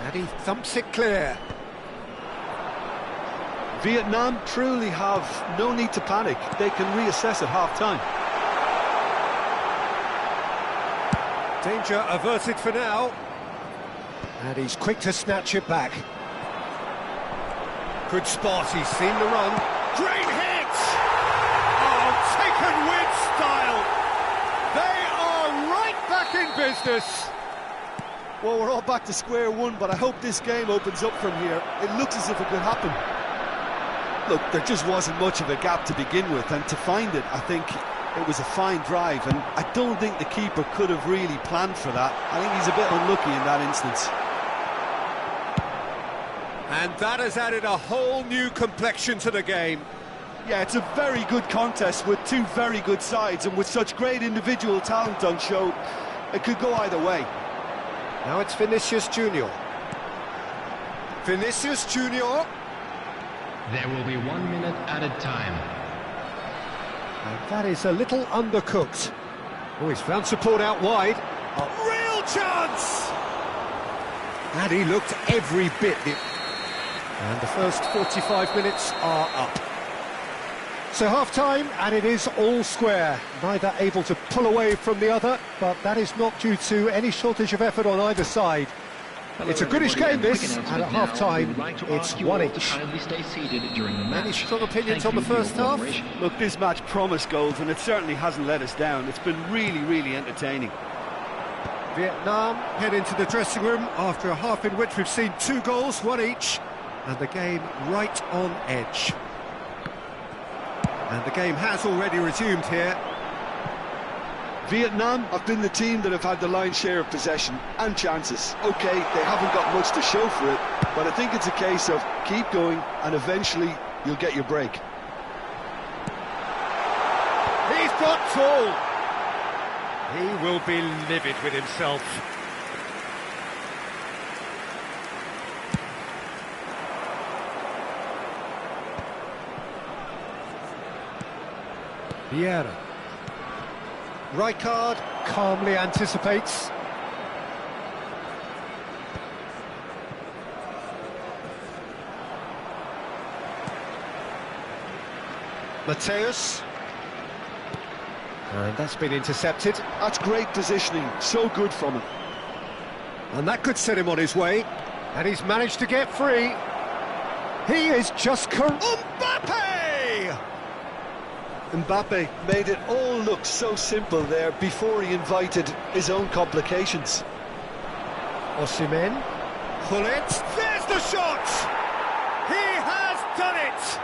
And he thumps it clear. Vietnam truly have no need to panic. They can reassess at half-time. Danger averted for now. And he's quick to snatch it back. Good spot, he's seen the run. Great hit! Oh, taken with style! They are right back in business! Well, we're all back to square one, but I hope this game opens up from here. It looks as if it could happen. Look, there just wasn't much of a gap to begin with, and to find it, I think it was a fine drive, and I don't think the keeper could have really planned for that. I think he's a bit unlucky in that instance. And that has added a whole new complexion to the game. Yeah, it's a very good contest with two very good sides, and with such great individual talent on show, it could go either way. Now it's Vinicius Junior. Vinicius Junior. There will be 1 minute added time. And that is a little undercooked. Oh, he's found support out wide. A real chance! And he looked every bit. And the first 45 minutes are up. So half-time, and it is all square. Neither able to pull away from the other, but that is not due to any shortage of effort on either side. Hello, it's a goodish game, this, and at half-time, it's one each. Any strong opinions on the first half? Look, this match promised goals, and it certainly hasn't let us down. It's been really, really entertaining. Vietnam head into the dressing room after a half in which we've seen 2 goals, 1 each, and the game right on edge. And the game has already resumed here. Vietnam have been the team that have had the lion's share of possession and chances. OK, they haven't got much to show for it, but I think it's a case of keep going and eventually you'll get your break. He's got tall. He will be livid with himself. Vieira. Rijkaard calmly anticipates. Mateus. And that's been intercepted. That's great positioning, so good from him. And that could set him on his way. And he's managed to get free. He is just Mbappe! Mbappe made it all look so simple there before he invited his own complications. Osimhen. Gullit. There's the shot! He has done it!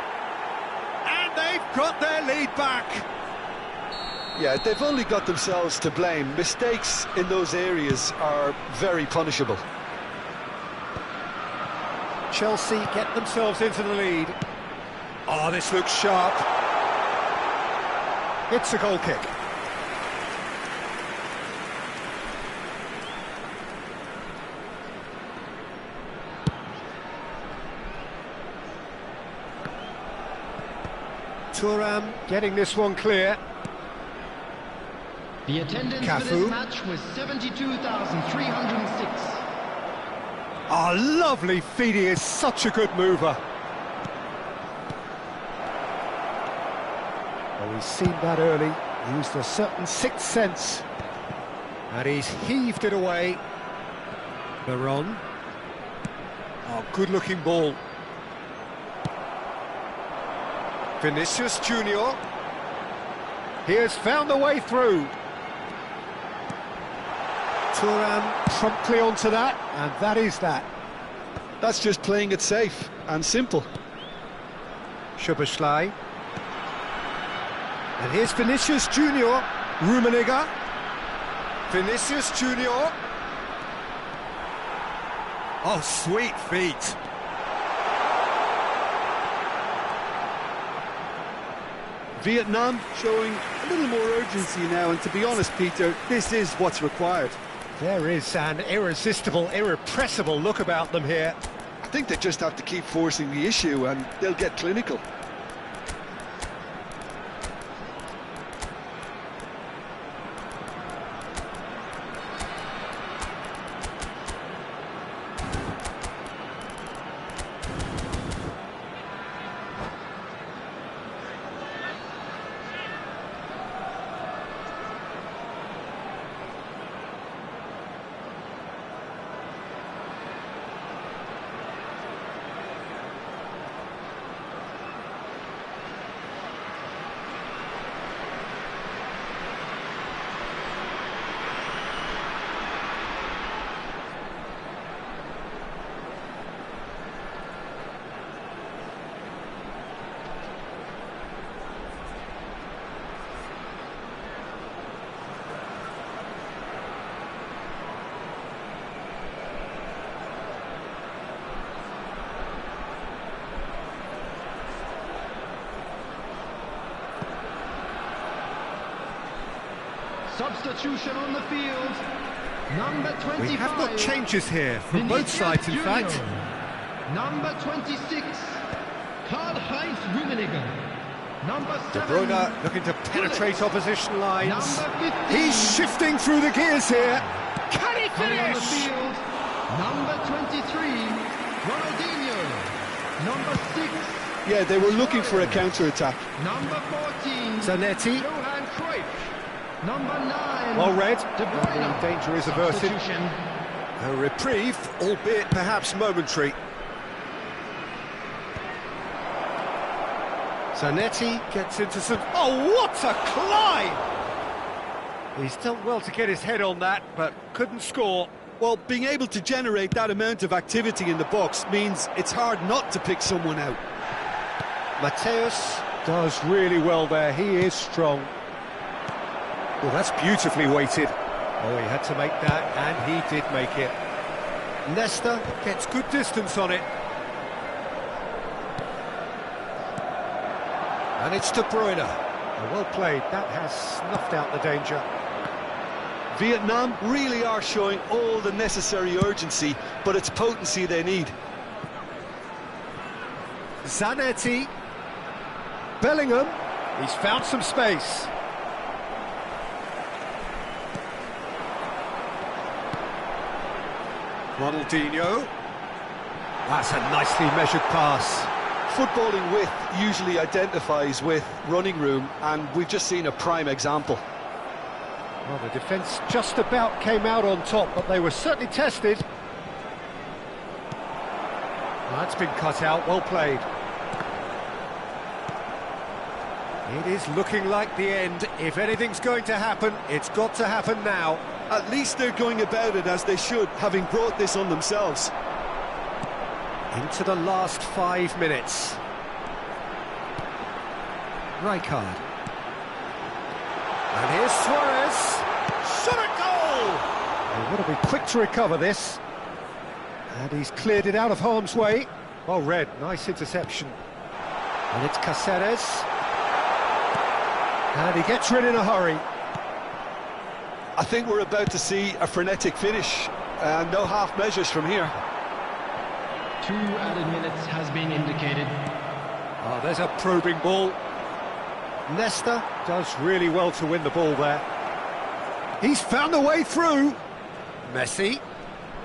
And they've got their lead back. Yeah, they've only got themselves to blame. Mistakes in those areas are very punishable. Chelsea get themselves into the lead. Oh, this looks sharp. It's a goal kick. Thuram getting this one clear. The attendance Cafu. for this match was 72,306. Oh, lovely feed. He is such a good mover. Oh, he's seen that early. Used a certain sixth sense. And he's heaved it away. Baron. Oh, good-looking ball. Vinicius Junior. He has found the way through. Thuram promptly onto that, and that is that. That's just playing it safe and simple. Szoboszlai. And here's Vinicius Junior. Rummenigge. Vinicius Junior. Oh, sweet feet. Vietnam showing a little more urgency now, and to be honest, Peter, this is what's required. There is an irresistible, irrepressible look about them here. I think they just have to keep forcing the issue and they'll get clinical. Substitution on the field. Number 25. We have got changes here from both sides, in fact. Number 26. Karl-Heinz Rummenigge. Number 7. De Bruyne looking to penetrate opposition lines. Number 15. He's shifting through the gears here. Can he Coming on the finish? field. Number 23. Ronaldinho. Number 6. Yeah, they were looking for a counter-attack. Number 14. Zanetti. Johan Cruyff. Number 9. Well read. De Bruyne. The danger is averted. Substitution. A reprieve, albeit perhaps momentary. Zanetti gets into some... Oh, what a climb! He's done well to get his head on that, but couldn't score. Well, being able to generate that amount of activity in the box means it's hard not to pick someone out. Mateus does really well there. He is strong. Well, that's beautifully weighted. Oh, he had to make that, and he did make it. Nesta gets good distance on it. And it's De Bruyne. Well played. That has snuffed out the danger. Vietnam really are showing all the necessary urgency, but it's potency they need. Zanetti. Bellingham. He's found some space. Ronaldinho. That's a nicely measured pass. Footballing width usually identifies with running room, and we've just seen a prime example. Well, the defence just about came out on top, but they were certainly tested. Well, that's been cut out, well played. It is looking like the end. If anything's going to happen, it's got to happen now. At least they're going about it as they should, having brought this on themselves. Into the last 5 minutes. Rijkaard. And here's Suarez. Shot a goal! They've got to be quick to recover this. And he's cleared it out of harm's way. Well read, nice interception. And it's Caceres. And he gets rid in a hurry. I think we're about to see a frenetic finish, and no half measures from here. 2 added minutes has been indicated. Oh, there's a probing ball. Nesta does really well to win the ball there. He's found a way through. Messi.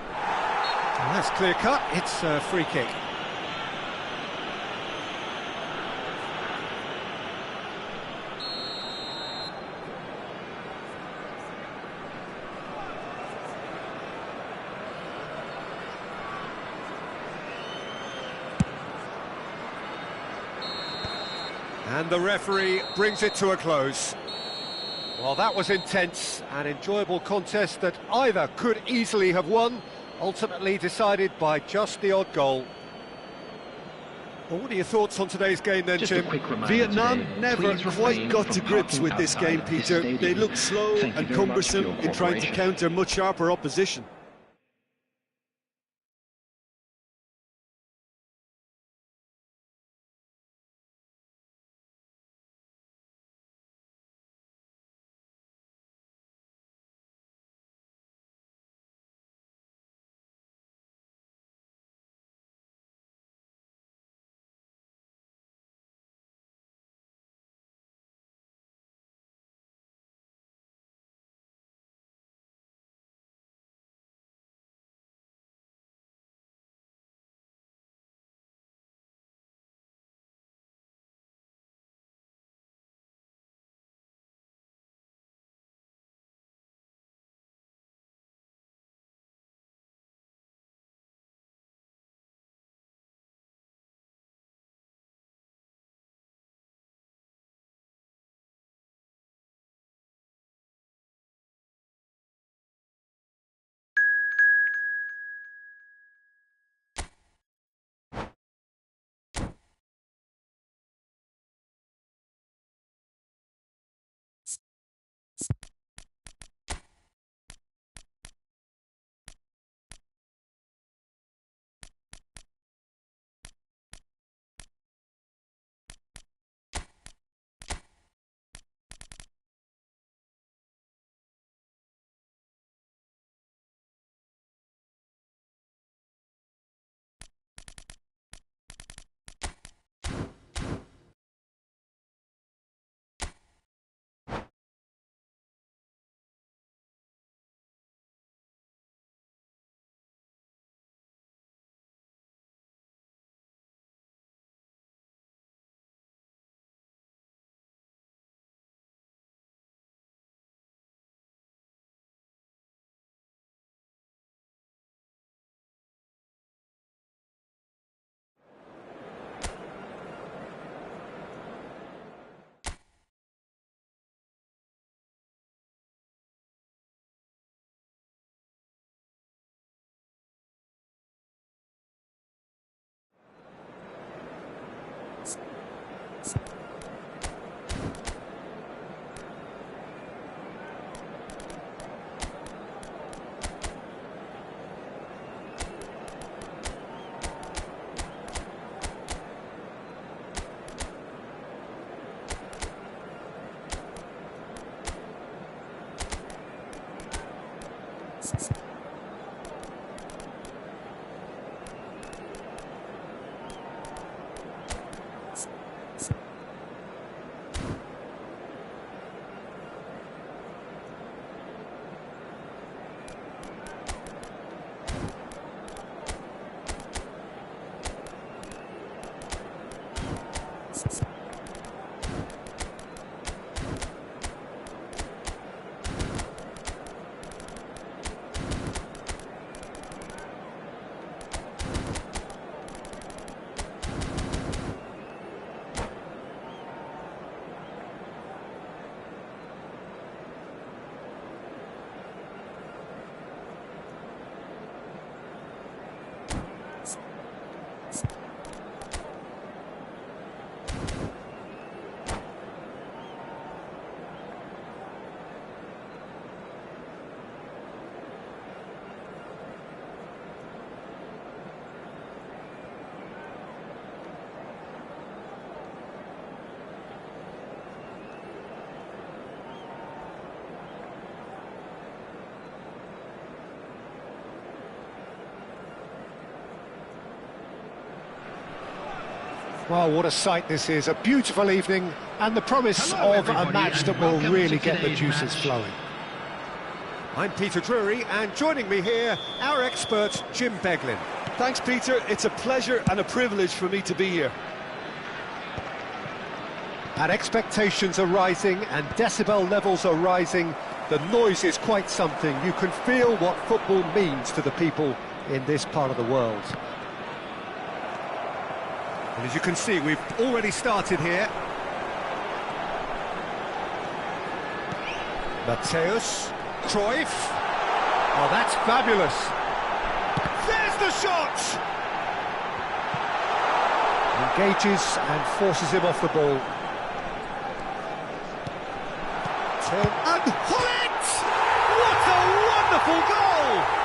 And that's clear cut. It's a free kick. And the referee brings it to a close. Well, that was intense, an enjoyable contest that either could easily have won, ultimately decided by just the odd goal. Well, what are your thoughts on today's game then, Just Jim? a quick reminder Vietnam today, never please quite refrain got from to grips parking with this outside game, of this Peter. stadium. They looked slow Thank you and very much for cumbersome your in trying to cooperation. counter much sharper opposition. Well, what a sight this is. A beautiful evening and the promise of a match that will really get the juices flowing. I'm Peter Drury, and joining me here, our expert, Jim Beglin. Thanks, Peter. It's a pleasure and a privilege for me to be here. And expectations are rising and decibel levels are rising. The noise is quite something. You can feel what football means to the people in this part of the world. And as you can see, we've already started here. Mateus, Cruyff. Oh, that's fabulous. There's the shot! Engages and forces him off the ball. Chen and Hullet! What a wonderful goal!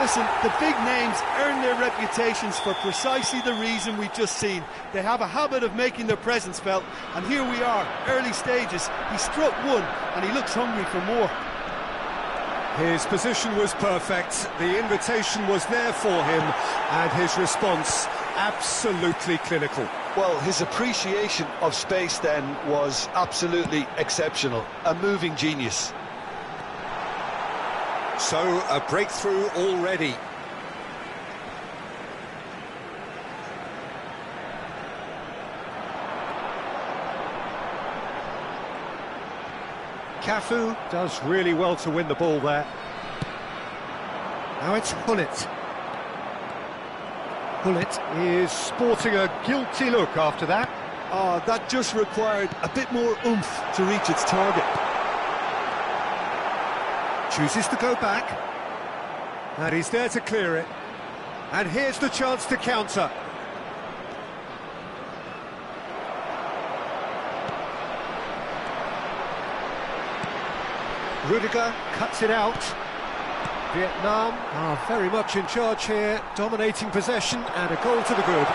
Listen, the big names earn their reputations for precisely the reason we've just seen. They have a habit of making their presence felt, and here we are, early stages. He struck one, and he looks hungry for more. His position was perfect, the invitation was there for him, and his response absolutely clinical. Well, his appreciation of space then was absolutely exceptional. A moving genius. So, a breakthrough already. Cafu does really well to win the ball there. Now it's Hullet. Hullet is sporting a guilty look after that. Oh, that just required a bit more oomph to reach its target. Chooses to go back, and he's there to clear it, and here's the chance to counter. Rudiger cuts it out. Vietnam are very much in charge here, dominating possession, and a goal to the good.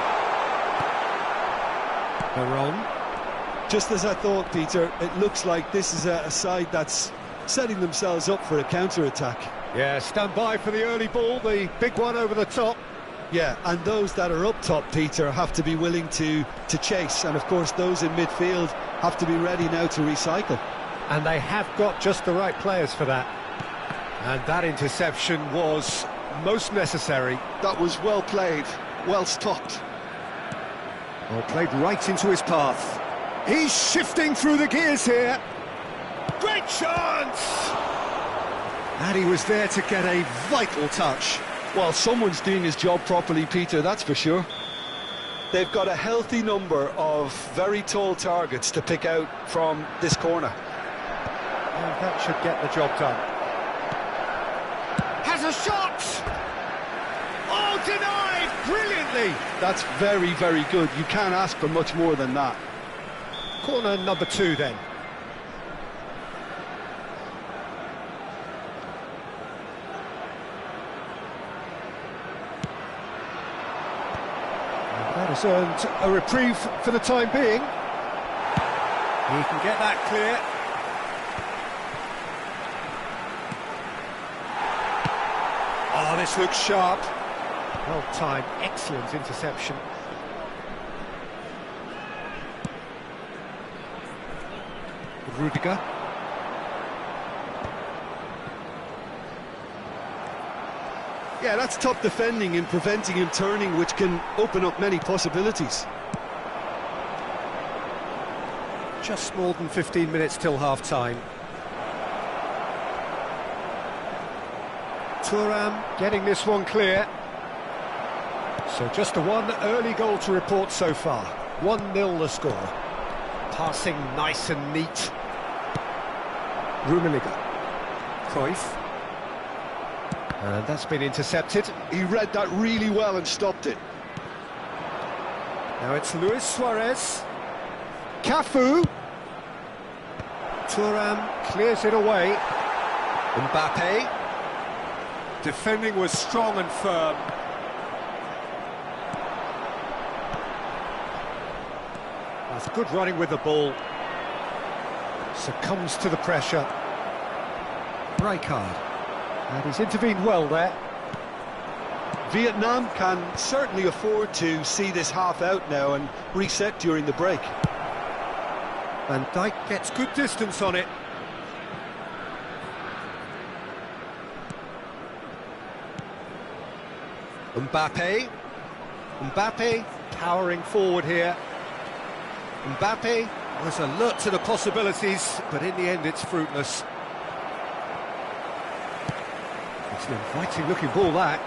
Veron. Just as I thought, Peter, it looks like this is a side that's setting themselves up for a counter-attack. Yeah, stand by for the early ball, the big one over the top. Yeah, and those that are up top, Peter, have to be willing to chase, and of course those in midfield have to be ready now to recycle. And they have got just the right players for that. And that interception was most necessary. That was well played, well stopped. Well, played right into his path. He's shifting through the gears here. Great chance! And he was there to get a vital touch. Well, someone's doing his job properly, Peter, that's for sure. They've got a healthy number of very tall targets to pick out from this corner. And that should get the job done. Has a shot! Oh, denied! Brilliantly! That's very, very good. You can't ask for much more than that. Corner number 2 then. That has earned a reprieve for the time being. He can get that clear. Oh, this looks sharp. Well timed, excellent interception. Rudiger. Yeah, that's top defending and preventing him turning, which can open up many possibilities. Just more than 15 minutes till half-time. Thuram getting this one clear. So just a one early goal to report so far. 1-0 the score. Passing nice and neat. Rummenigge. Cruyff. And that's been intercepted. He read that really well and stopped it. Now it's Luis Suarez. Cafu. Thuram clears it away. Mbappe. Defending was strong and firm. That's good running with the ball. Succumbs to the pressure. Rijkaard. And he's intervened well there. Vietnam can certainly afford to see this half out now and reset during the break. Van Dijk gets good distance on it. Mbappe powering forward here. Mbappe was alert to the possibilities, but in the end it's fruitless. It's an inviting looking ball, that.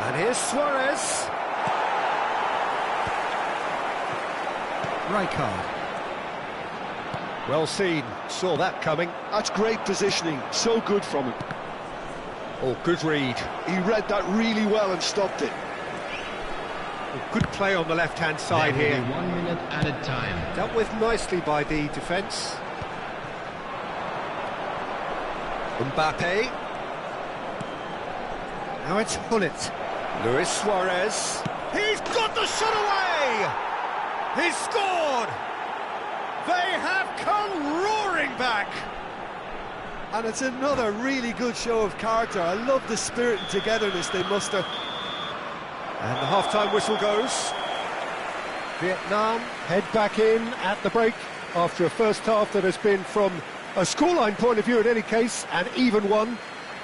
And here's Suarez. Rijkaard. Well seen, saw that coming. That's great positioning, so good from him. Oh, good read. He read that really well and stopped it. Good play on the left-hand side here. 1 minute added time. Dealt with nicely by the defence. Mbappe. Now it's Gullit. Luis Suarez. He's got the shot away! He's scored! They have come roaring back! And it's another really good show of character. I love the spirit and togetherness they muster. And the half-time whistle goes. Vietnam head back in at the break after a first half that has been, from a scoreline point of view in any case, an even one.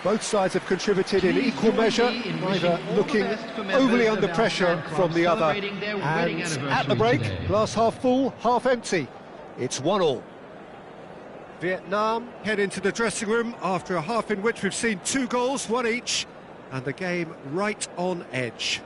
Both sides have contributed in equal measure, neither looking overly under pressure from the other. And at the break, glass half full, half empty. It's 1-1. Vietnam head into the dressing room after a half in which we've seen 2 goals, 1 each, and the game right on edge.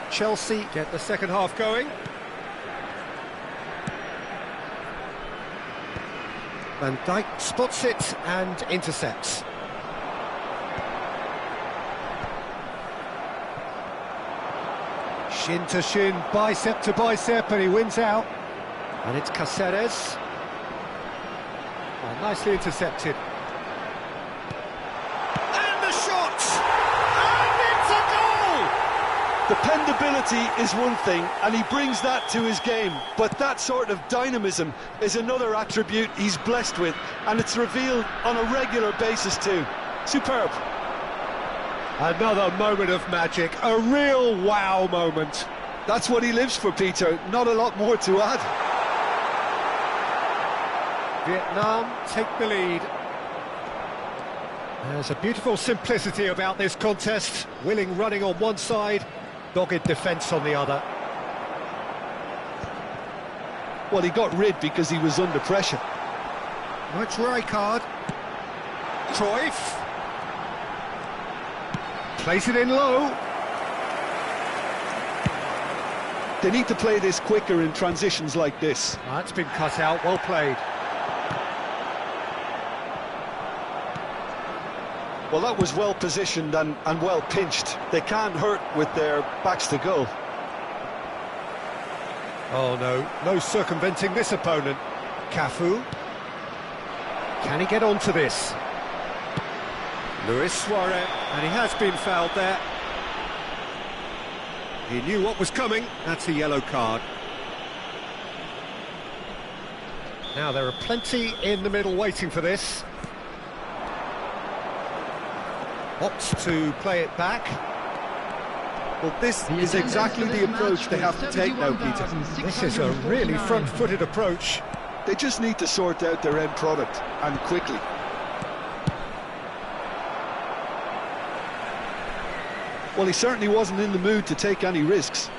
Chelsea get the second half going. Van Dijk spots it and intercepts. Shin to shin, bicep to bicep, and he wins out. And it's Cáceres. Oh, nicely intercepted. And the shot! And it's a goal! Dependability is one thing, and he brings that to his game, but that sort of dynamism is another attribute he's blessed with, and it's revealed on a regular basis too. Superb. Another moment of magic, a real wow moment. That's what he lives for, Peter, not a lot more to add. Vietnam take the lead. There's a beautiful simplicity about this contest. Willing running on one side, dogged defence on the other. Well, he got rid because he was under pressure. Now it's Rijkaard. Cruyff. Plays it in low. They need to play this quicker in transitions like this. That's been cut out, well played. Well, that was well positioned and well pinched. They can't hurt with their backs to goal. Oh no circumventing this opponent. Cafu. Can he get onto this? Luis Suarez, and he has been fouled there. He knew what was coming. That's a yellow card. Now there are plenty in the middle waiting for this. Opts to play it back. Well, this is exactly the approach they have to take now, Peter. This is a really front-footed approach. They just need to sort out their end product, and quickly. Well, he certainly wasn't in the mood to take any risks.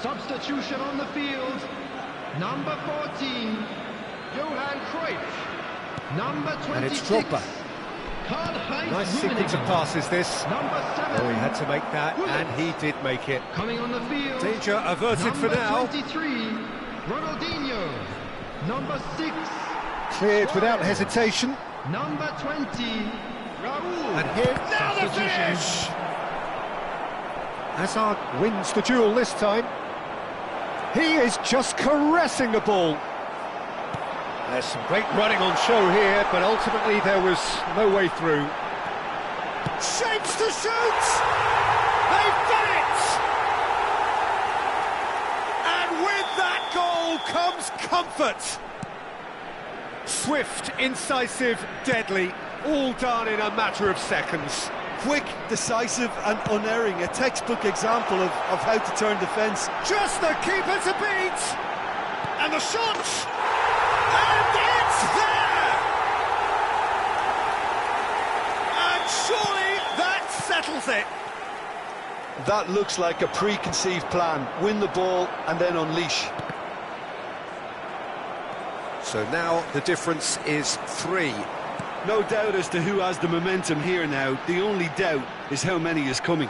Substitution on the field. Number 14, Johan Cruyff. Number 26, And it's Drogba. Nice sequence of passes this. Number 7, Oh, he had to make that, and he did make it. coming on the field. Danger averted for now. Number 23, Ronaldinho. Number 6, Cleared without hesitation. number 20, Raul. And here, now the finish! Hazard wins the duel this time. He is just caressing the ball. There's some great running on show here, but ultimately there was no way through. Shapes to shoot! They've done it! And with that goal comes comfort. Swift, incisive, deadly, all done in a matter of seconds. Quick, decisive and unerring, a textbook example of how to turn defence. Just the keeper to beat! And the shot! And it's there! And surely that settles it! That looks like a preconceived plan. Win the ball and then unleash. So now the difference is 3. No doubt as to who has the momentum here now. The only doubt is how many is coming.